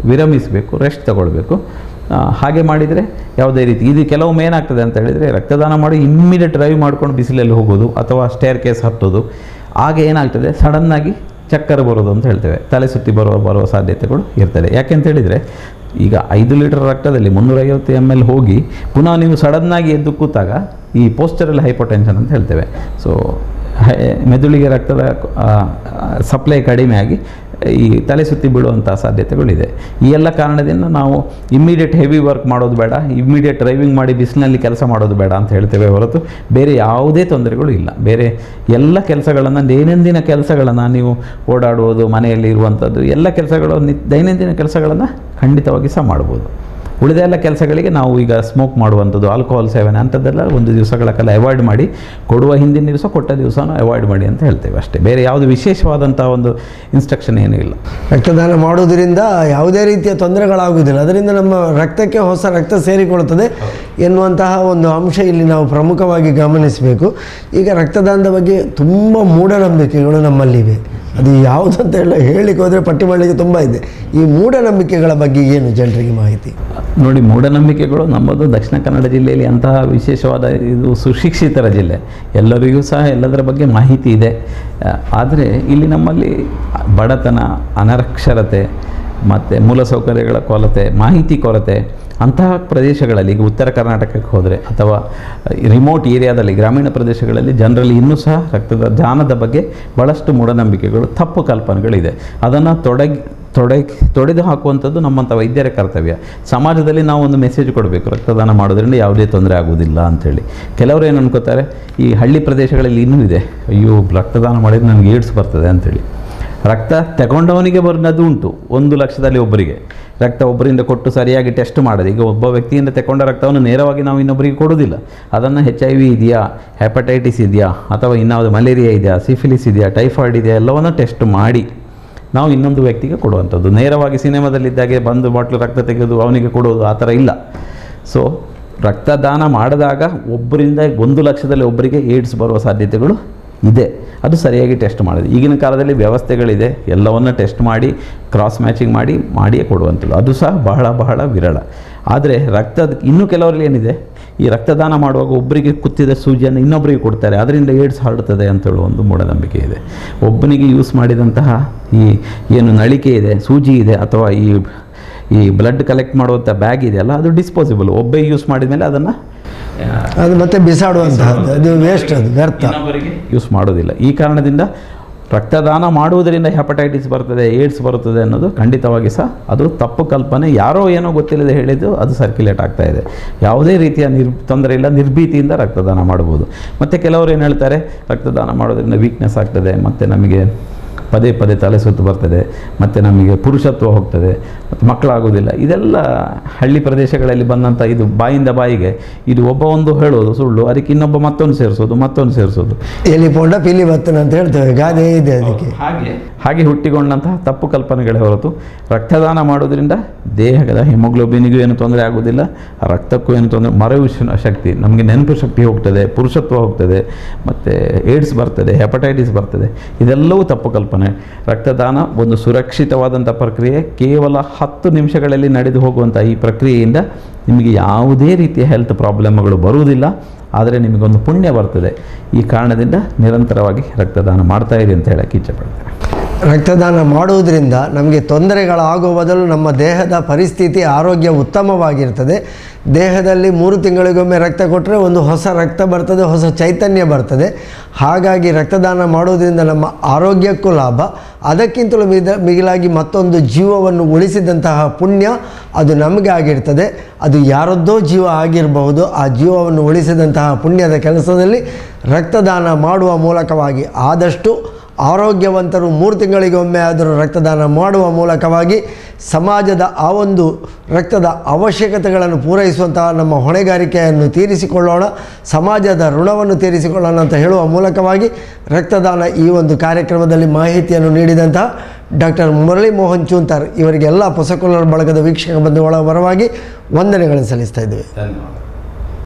ವಿರಮಿಸಬೇಕು, ರೆಸ್ಟ್ ತಗೊಳ್ಬೇಕು. ಹಾಗೆ ಮಾಡಿದರೆ ಯಾವುದೇ ರೀತಿ ಇದು ಕೆಲವೊಮ್ಮೆ ಏನಾಗ್ತದೆ ಅಂತ ಹೇಳಿದರೆ, ರಕ್ತದಾನ ಮಾಡಿ ಇಮ್ಮಿಡಿಯೇಟ್ ಡ್ರೈವ್ ಮಾಡ್ಕೊಂಡು ಬಿಸಿಲಲ್ಲಿ ಹೋಗೋದು ಅಥವಾ ಸ್ಟೇರ್ ಕೇಸ್ ಹತ್ತೋದು, ಆಗ ಏನಾಗ್ತದೆ ಸಡನ್ನಾಗಿ ಚಕ್ಕರ್ ಬರೋದು ಅಂತ ಹೇಳ್ತೇವೆ, ತಲೆ ಸುತ್ತಿ ಬರುವ ಸಾಧ್ಯತೆಗಳು ಇರ್ತದೆ. ಯಾಕೆಂತ ಹೇಳಿದರೆ, ಈಗ 5 ಲೀಟರ್ ರಕ್ತದಲ್ಲಿ 350 ml ಹೋಗಿ ಪುನಃ ನೀವು ಸಡನ್ನಾಗಿ ಎದ್ದು ಕೂತಾಗ ಈ ಪೋಸ್ಚರಲ್ ಹೈಪೋಟೆನ್ಷನ್ ಅಂತ ಹೇಳ್ತೇವೆ. ಸೊ ಮೆದುಳಿಗೆ ರಕ್ತದ ಸಪ್ಲೈ ಕಡಿಮೆ ಆಗಿ ಈ ತಲೆ ಸುತ್ತಿ ಬೀಳುವಂಥ ಸಾಧ್ಯತೆಗಳಿದೆ. ಈ ಎಲ್ಲ ಕಾರಣದಿಂದ ನಾವು ಇಮ್ಮಿಡಿಯೇಟ್ ಹೆವಿ ವರ್ಕ್ ಮಾಡೋದು ಬೇಡ, ಇಮ್ಮಿಡಿಯೇಟ್ ಡ್ರೈವಿಂಗ್ ಮಾಡಿ ಬಿಸಿಲಿನಲ್ಲಿ ಕೆಲಸ ಮಾಡೋದು ಬೇಡ ಅಂತ ಹೇಳ್ತೇವೆ ಹೊರತು ಬೇರೆ ಯಾವುದೇ ತೊಂದರೆಗಳು ಇಲ್ಲ. ಬೇರೆ ಎಲ್ಲ ಕೆಲಸಗಳನ್ನು, ದೈನಂದಿನ ಕೆಲಸಗಳನ್ನು, ನೀವು ಓಡಾಡುವುದು, ಮನೆಯಲ್ಲಿ ಇರುವಂಥದ್ದು ಎಲ್ಲ ಕೆಲಸಗಳು, ದೈನಂದಿನ ಕೆಲಸಗಳನ್ನು ಖಂಡಿತವಾಗಿ ಸಹ ಮಾಡ್ಬೋದು. ಉಳಿದ ಎಲ್ಲ ಕೆಲಸಗಳಿಗೆ ನಾವು ಈಗ ಸ್ಮೋಕ್ ಮಾಡುವಂಥದ್ದು, ಆಲ್ಕೋಹಾಲ್ ಸೇವನೆ ಅಂಥದ್ದೆಲ್ಲ ಒಂದು ದಿವಸಗಳ ಕಾಲ ಅವಾಯ್ಡ್ ಮಾಡಿ, ಕೊಡುವ ಹಿಂದಿನ ದಿವಸ ಕೊಟ್ಟ ದಿವಸನೂ ಅವಾಯ್ಡ್ ಮಾಡಿ ಅಂತ ಹೇಳ್ತೇವೆ ಅಷ್ಟೇ. ಬೇರೆ ಯಾವುದು ವಿಶೇಷವಾದಂಥ ಒಂದು ಇನ್ಸ್ಟ್ರಕ್ಷನ್ ಏನೂ ಇಲ್ಲ. ರಕ್ತದಾನ ಮಾಡೋದರಿಂದ ಯಾವುದೇ ರೀತಿಯ ತೊಂದರೆಗಳಾಗುವುದಿಲ್ಲ, ಅದರಿಂದ ನಮ್ಮ ರಕ್ತಕ್ಕೆ ಹೊಸ ರಕ್ತ ಸೇರಿಕೊಳ್ಳುತ್ತದೆ ಎನ್ನುವಂತಹ ಒಂದು ಅಂಶ ಇಲ್ಲಿ ನಾವು ಪ್ರಮುಖವಾಗಿ ಗಮನಿಸಬೇಕು. ಈಗ ರಕ್ತದಾನದ ಬಗ್ಗೆ ತುಂಬ ಮೂಢನಂಬಿಕೆಗಳು ನಮ್ಮಲ್ಲಿವೆ. ಅದು ಯಾವುದಂತ ಹೇಳಲಿಕ್ಕೆ ಹೋದರೆ ಪಟ್ಟಿ ಮಾಡಲಿಕ್ಕೆ ತುಂಬ ಇದೆ. ಈ ಮೂಢನಂಬಿಕೆಗಳ ಬಗ್ಗೆ ಏನು ಜನರಿಗೆ ಮಾಹಿತಿ? ನೋಡಿ, ಮೂಢನಂಬಿಕೆಗಳು ನಮ್ಮದು ದಕ್ಷಿಣ ಕನ್ನಡ ಜಿಲ್ಲೆಯಲ್ಲಿ ಅಂತಹ ವಿಶೇಷವಾದ, ಇದು ಸುಶಿಕ್ಷಿತರ ಜಿಲ್ಲೆ, ಎಲ್ಲರಿಗೂ ಸಹ ಎಲ್ಲದರ ಬಗ್ಗೆ ಮಾಹಿತಿ ಇದೆ. ಆದರೆ ಇಲ್ಲಿ ನಮ್ಮಲ್ಲಿ ಬಡತನ, ಅನಕ್ಷರತೆ ಮತ್ತು ಮೂಲಸೌಕರ್ಯಗಳ ಕೊರತೆ, ಮಾಹಿತಿ ಕೊರತೆ, ಅಂತಹ ಪ್ರದೇಶಗಳಲ್ಲಿ, ಈಗ ಉತ್ತರ ಕರ್ನಾಟಕಕ್ಕೆ ಹೋದರೆ ಅಥವಾ ರಿಮೋಟ್ ಏರಿಯಾದಲ್ಲಿ, ಗ್ರಾಮೀಣ ಪ್ರದೇಶಗಳಲ್ಲಿ ಜನರಲ್ಲಿ ಇನ್ನೂ ಸಹ ರಕ್ತದ ದಾನದ ಬಗ್ಗೆ ಭಾಳಷ್ಟು ಮೂಢನಂಬಿಕೆಗಳು, ತಪ್ಪು ಕಲ್ಪನೆಗಳಿದೆ. ಅದನ್ನು ತೊಡೆದು ಹಾಕುವಂಥದ್ದು ನಮ್ಮಂಥ ವೈದ್ಯರ ಕರ್ತವ್ಯ. ಸಮಾಜದಲ್ಲಿ ನಾವು ಒಂದು ಮೆಸೇಜ್ ಕೊಡಬೇಕು, ರಕ್ತದಾನ ಮಾಡೋದ್ರಿಂದ ಯಾವುದೇ ತೊಂದರೆ ಆಗೋದಿಲ್ಲ ಅಂಥೇಳಿ. ಕೆಲವರು ಏನು ಅನ್ಕೋತಾರೆ, ಈ ಹಳ್ಳಿ ಪ್ರದೇಶಗಳಲ್ಲಿ ಇನ್ನೂ ಇದೆ, ಅಯ್ಯೋ ರಕ್ತದಾನ ಮಾಡಿದರೆ ನನಗೆ ಏಡ್ಸ್ ಬರ್ತದೆ ಅಂಥೇಳಿ. ರಕ್ತ ತಗೊಂಡವನಿಗೆ ಬರೋದು ಉಂಟು, 1 ಲಕ್ಷದಲ್ಲಿ ಒಬ್ಬರಿಗೆ. ರಕ್ತ ಒಬ್ಬರಿಂದ ಕೊಟ್ಟು ಸರಿಯಾಗಿ ಟೆಸ್ಟ್ ಮಾಡೋದು, ಈಗ ಒಬ್ಬ ವ್ಯಕ್ತಿಯಿಂದ ತಗೊಂಡ ರಕ್ತವನ್ನು ನೇರವಾಗಿ ನಾವು ಇನ್ನೊಬ್ಬರಿಗೆ ಕೊಡೋದಿಲ್ಲ. ಅದನ್ನು HIV ಇದೆಯಾ, ಹೆಪಟೈಟಿಸ್ ಇದೆಯಾ, ಅಥವಾ ಇನ್ಯಾವುದು ಮಲೇರಿಯಾ ಇದೆಯಾ, ಸಿಫಿಲಿಸ್ ಇದೆಯಾ, ಟೈಫಾಯ್ಡ್ ಇದೆಯಾ, ಎಲ್ಲವನ್ನು ಟೆಸ್ಟ್ ಮಾಡಿ ನಾವು ಇನ್ನೊಂದು ವ್ಯಕ್ತಿಗೆ ಕೊಡುವಂಥದ್ದು. ನೇರವಾಗಿ ಸಿನಿಮಾದಲ್ಲಿದ್ದಾಗೆ ಬಂದು ಬಾಟ್ಲು ರಕ್ತ ತೆಗೆದು ಅವನಿಗೆ ಕೊಡೋದು ಆ ಥರ ಇಲ್ಲ. ಸೊ ರಕ್ತದಾನ ಮಾಡಿದಾಗ ಒಬ್ಬರಿಂದ 1 ಲಕ್ಷದಲ್ಲಿ ಒಬ್ಬರಿಗೆ ಏಡ್ಸ್ ಬರುವ ಸಾಧ್ಯತೆಗಳು ಇದೆ. ಅದು ಸರಿಯಾಗಿ ಟೆಸ್ಟ್ ಮಾಡೋದು. ಈಗಿನ ಕಾಲದಲ್ಲಿ ವ್ಯವಸ್ಥೆಗಳಿದೆ, ಎಲ್ಲವನ್ನು ಟೆಸ್ಟ್ ಮಾಡಿ ಕ್ರಾಸ್ ಮ್ಯಾಚಿಂಗ್ ಮಾಡಿಯೇ ಕೊಡುವಂಥದ್ದು. ಅದು ಸಹ ಬಹಳ ವಿರಳ. ಆದರೆ ಇನ್ನೂ ಕೆಲವರಲ್ಲಿ ಏನಿದೆ, ಈ ರಕ್ತದಾನ ಮಾಡುವಾಗ ಒಬ್ಬರಿಗೆ ಕುತ್ತಿದ ಸೂಜಿಯನ್ನು ಇನ್ನೊಬ್ಬರಿಗೆ ಕೊಡ್ತಾರೆ, ಅದರಿಂದ ಏಡ್ಸ್ ಹರಡ್ತದೆ ಅಂತೇಳುವ ಒಂದು ಮೂಢನಂಬಿಕೆ ಇದೆ. ಒಬ್ಬನಿಗೆ ಯೂಸ್ ಮಾಡಿದಂತಹ ಈ ಏನು ನಳಿಕೆ ಇದೆ, ಸೂಜಿ ಇದೆ, ಅಥವಾ ಈ ಬ್ಲಡ್ ಕಲೆಕ್ಟ್ ಮಾಡುವಂಥ ಬ್ಯಾಗ್ ಇದೆಯಲ್ಲ, ಅದು ಡಿಸ್ಪೋಸಿಬಲ್. ಒಬ್ಬೇ ಯೂಸ್ ಮಾಡಿದ ಮೇಲೆ ಅದು ಮತ್ತೆ ಬಿಸಾಡುವಂತಹದ್ದು, ಅದು ವೇಸ್ಟ್, ಅದು ವ್ಯರ್ಥ, ಯೂಸ್ ಮಾಡೋದಿಲ್ಲ. ಈ ಕಾರಣದಿಂದ ರಕ್ತದಾನ ಮಾಡುವುದರಿಂದ ಹೆಪಟೈಟಿಸ್ ಬರ್ತದೆ, ಏಡ್ಸ್ ಬರುತ್ತದೆ ಅನ್ನೋದು ಖಂಡಿತವಾಗಿ ಸಹ ಅದು ತಪ್ಪು ಕಲ್ಪನೆ. ಯಾರೋ ಏನೋ ಗೊತ್ತಿಲ್ಲದೆ ಹೇಳಿದ್ದು ಅದು ಸರ್ಕ್ಯುಲೇಟ್ ಆಗ್ತಾ ಇದೆ. ಯಾವುದೇ ರೀತಿಯ ತೊಂದರೆ ಇಲ್ಲ, ನಿರ್ಭೀತಿಯಿಂದ ರಕ್ತದಾನ ಮಾಡ್ಬೋದು. ಮತ್ತು ಕೆಲವರು ಏನು ಹೇಳ್ತಾರೆ, ರಕ್ತದಾನ ಮಾಡೋದ್ರಿಂದ ವೀಕ್ನೆಸ್ ಆಗ್ತದೆ, ಮತ್ತು ನಮಗೆ ಪದೇ ತಲೆ ಸುತ್ತು ಬರ್ತದೆ, ಮತ್ತು ನಮಗೆ ಪುರುಷತ್ವ ಹೋಗ್ತದೆ, ಮತ್ತು ಮಕ್ಕಳಾಗೋದಿಲ್ಲ. ಇದೆಲ್ಲ ಹಳ್ಳಿ ಪ್ರದೇಶಗಳಲ್ಲಿ ಬಂದಂಥ, ಇದು ಬಾಯಿಂದ ಬಾಯಿಗೆ, ಇದು ಒಬ್ಬ ಒಂದು ಹೇಳೋದು ಸುಳ್ಳು, ಅದಕ್ಕೆ ಇನ್ನೊಬ್ಬ ಮತ್ತೊಂದು ಸೇರಿಸೋದು. ಎಲ್ಲಿ ಪೊಂಡ ಪಿಲಿ ಬತ್ತನ ಅಂತ ಹೇಳ್ತೇವೆ, ಗಾದೆ ಇದೆ ಅದಕ್ಕೆ. ಹಾಗೆ ಹುಟ್ಟಿಕೊಂಡಂತಹ ತಪ್ಪು ಕಲ್ಪನೆಗಳೇ ಹೊರತು ರಕ್ತದಾನ ಮಾಡೋದ್ರಿಂದ ದೇಹದ ಹಿಮೋಗ್ಲೋಬಿನಿಗೂ ಏನು ತೊಂದರೆ ಆಗೋದಿಲ್ಲ, ರಕ್ತಕ್ಕೂ ಏನು ತೊಂದರೆ, ಮರೆಯುವ ಶಕ್ತಿ, ನಮಗೆ ನೆನಪು ಶಕ್ತಿ ಹೋಗ್ತದೆ, ಪುರುಷತ್ವ ಹೋಗ್ತದೆ, ಮತ್ತು ಏಡ್ಸ್ ಬರ್ತದೆ, ಹೆಪಟೈಟಿಸ್ ಬರ್ತದೆ. ಇದೆಲ್ಲವೂ ತಪ್ಪು ಕಲ್ಪನೆ. ರಕ್ತದಾನ ಒಂದು ಸುರಕ್ಷಿತವಾದಂಥ ಪ್ರಕ್ರಿಯೆ. ಕೇವಲ 10 ನಿಮಿಷಗಳಲ್ಲಿ ನಡೆದು ಹೋಗುವಂಥ ಈ ಪ್ರಕ್ರಿಯೆಯಿಂದ ನಿಮಗೆ ಯಾವುದೇ ರೀತಿಯ ಹೆಲ್ತ್ ಪ್ರಾಬ್ಲಮ್ಗಳು ಬರುವುದಿಲ್ಲ. ಆದರೆ ನಿಮಗೊಂದು ಪುಣ್ಯ ಬರ್ತದೆ. ಈ ಕಾರಣದಿಂದ ನಿರಂತರವಾಗಿ ರಕ್ತದಾನ ಮಾಡ್ತಾಯಿರಿ ಅಂತ ಹೇಳಕ್ಕೆ ಇಚ್ಛೆಪಡ್ತೇನೆ. ರಕ್ತದಾನ ಮಾಡುವುದರಿಂದ ನಮಗೆ ತೊಂದರೆಗಳಾಗುವ ಬದಲು ನಮ್ಮ ದೇಹದ ಪರಿಸ್ಥಿತಿ ಆರೋಗ್ಯ ಉತ್ತಮವಾಗಿರ್ತದೆ. ದೇಹದಲ್ಲಿ 3 ತಿಂಗಳಿಗೊಮ್ಮೆ ರಕ್ತ ಕೊಟ್ಟರೆ ಒಂದು ಹೊಸ ರಕ್ತ ಬರ್ತದೆ, ಹೊಸ ಚೈತನ್ಯ ಬರ್ತದೆ. ಹಾಗಾಗಿ ರಕ್ತದಾನ ಮಾಡುವುದರಿಂದ ನಮ್ಮ ಆರೋಗ್ಯಕ್ಕೂ ಲಾಭ, ಅದಕ್ಕಿಂತಲೂ ಮಿಗಿಲಾಗಿ ಮತ್ತೊಂದು ಜೀವವನ್ನು ಉಳಿಸಿದಂತಹ ಪುಣ್ಯ ಅದು ನಮಗೆ ಆಗಿರ್ತದೆ. ಅದು ಯಾರದ್ದೋ ಜೀವ ಆಗಿರಬಹುದು. ಆ ಜೀವವನ್ನು ಉಳಿಸಿದಂತಹ ಪುಣ್ಯದ ಕೆಲಸದಲ್ಲಿ ರಕ್ತದಾನ ಮಾಡುವ ಮೂಲಕವಾಗಿ ಆದಷ್ಟು ಆರೋಗ್ಯವಂತರು 3 ತಿಂಗಳಿಗೊಮ್ಮೆ ಆದರೂ ರಕ್ತದಾನ ಮಾಡುವ ಮೂಲಕವಾಗಿ ಸಮಾಜದ ಆ ಒಂದು ರಕ್ತದ ಅವಶ್ಯಕತೆಗಳನ್ನು ಪೂರೈಸುವಂತಹ ನಮ್ಮ ಹೊಣೆಗಾರಿಕೆಯನ್ನು ತೀರಿಸಿಕೊಳ್ಳೋಣ, ಸಮಾಜದ ಋಣವನ್ನು ತೀರಿಸಿಕೊಳ್ಳೋಣ ಅಂತ ಹೇಳುವ ಮೂಲಕವಾಗಿ ರಕ್ತದಾನ ಈ ಒಂದು ಕಾರ್ಯಕ್ರಮದಲ್ಲಿ ಮಾಹಿತಿಯನ್ನು ನೀಡಿದಂತಹ ಡಾಕ್ಟರ್ ಮುರಳಿ ಮೋಹನ್ ಚೂಂತಾರ್ ಇವರಿಗೆಲ್ಲ ಪೊಸಕೊಲ್ಲರ ಬಳಗದ ವೀಕ್ಷಕ ಬಂಧುಗಳ ಪರವಾಗಿ ವಂದನೆಗಳನ್ನು ಸಲ್ಲಿಸ್ತಾ ಇದ್ದೇವೆ. ಧನ್ಯವಾದ.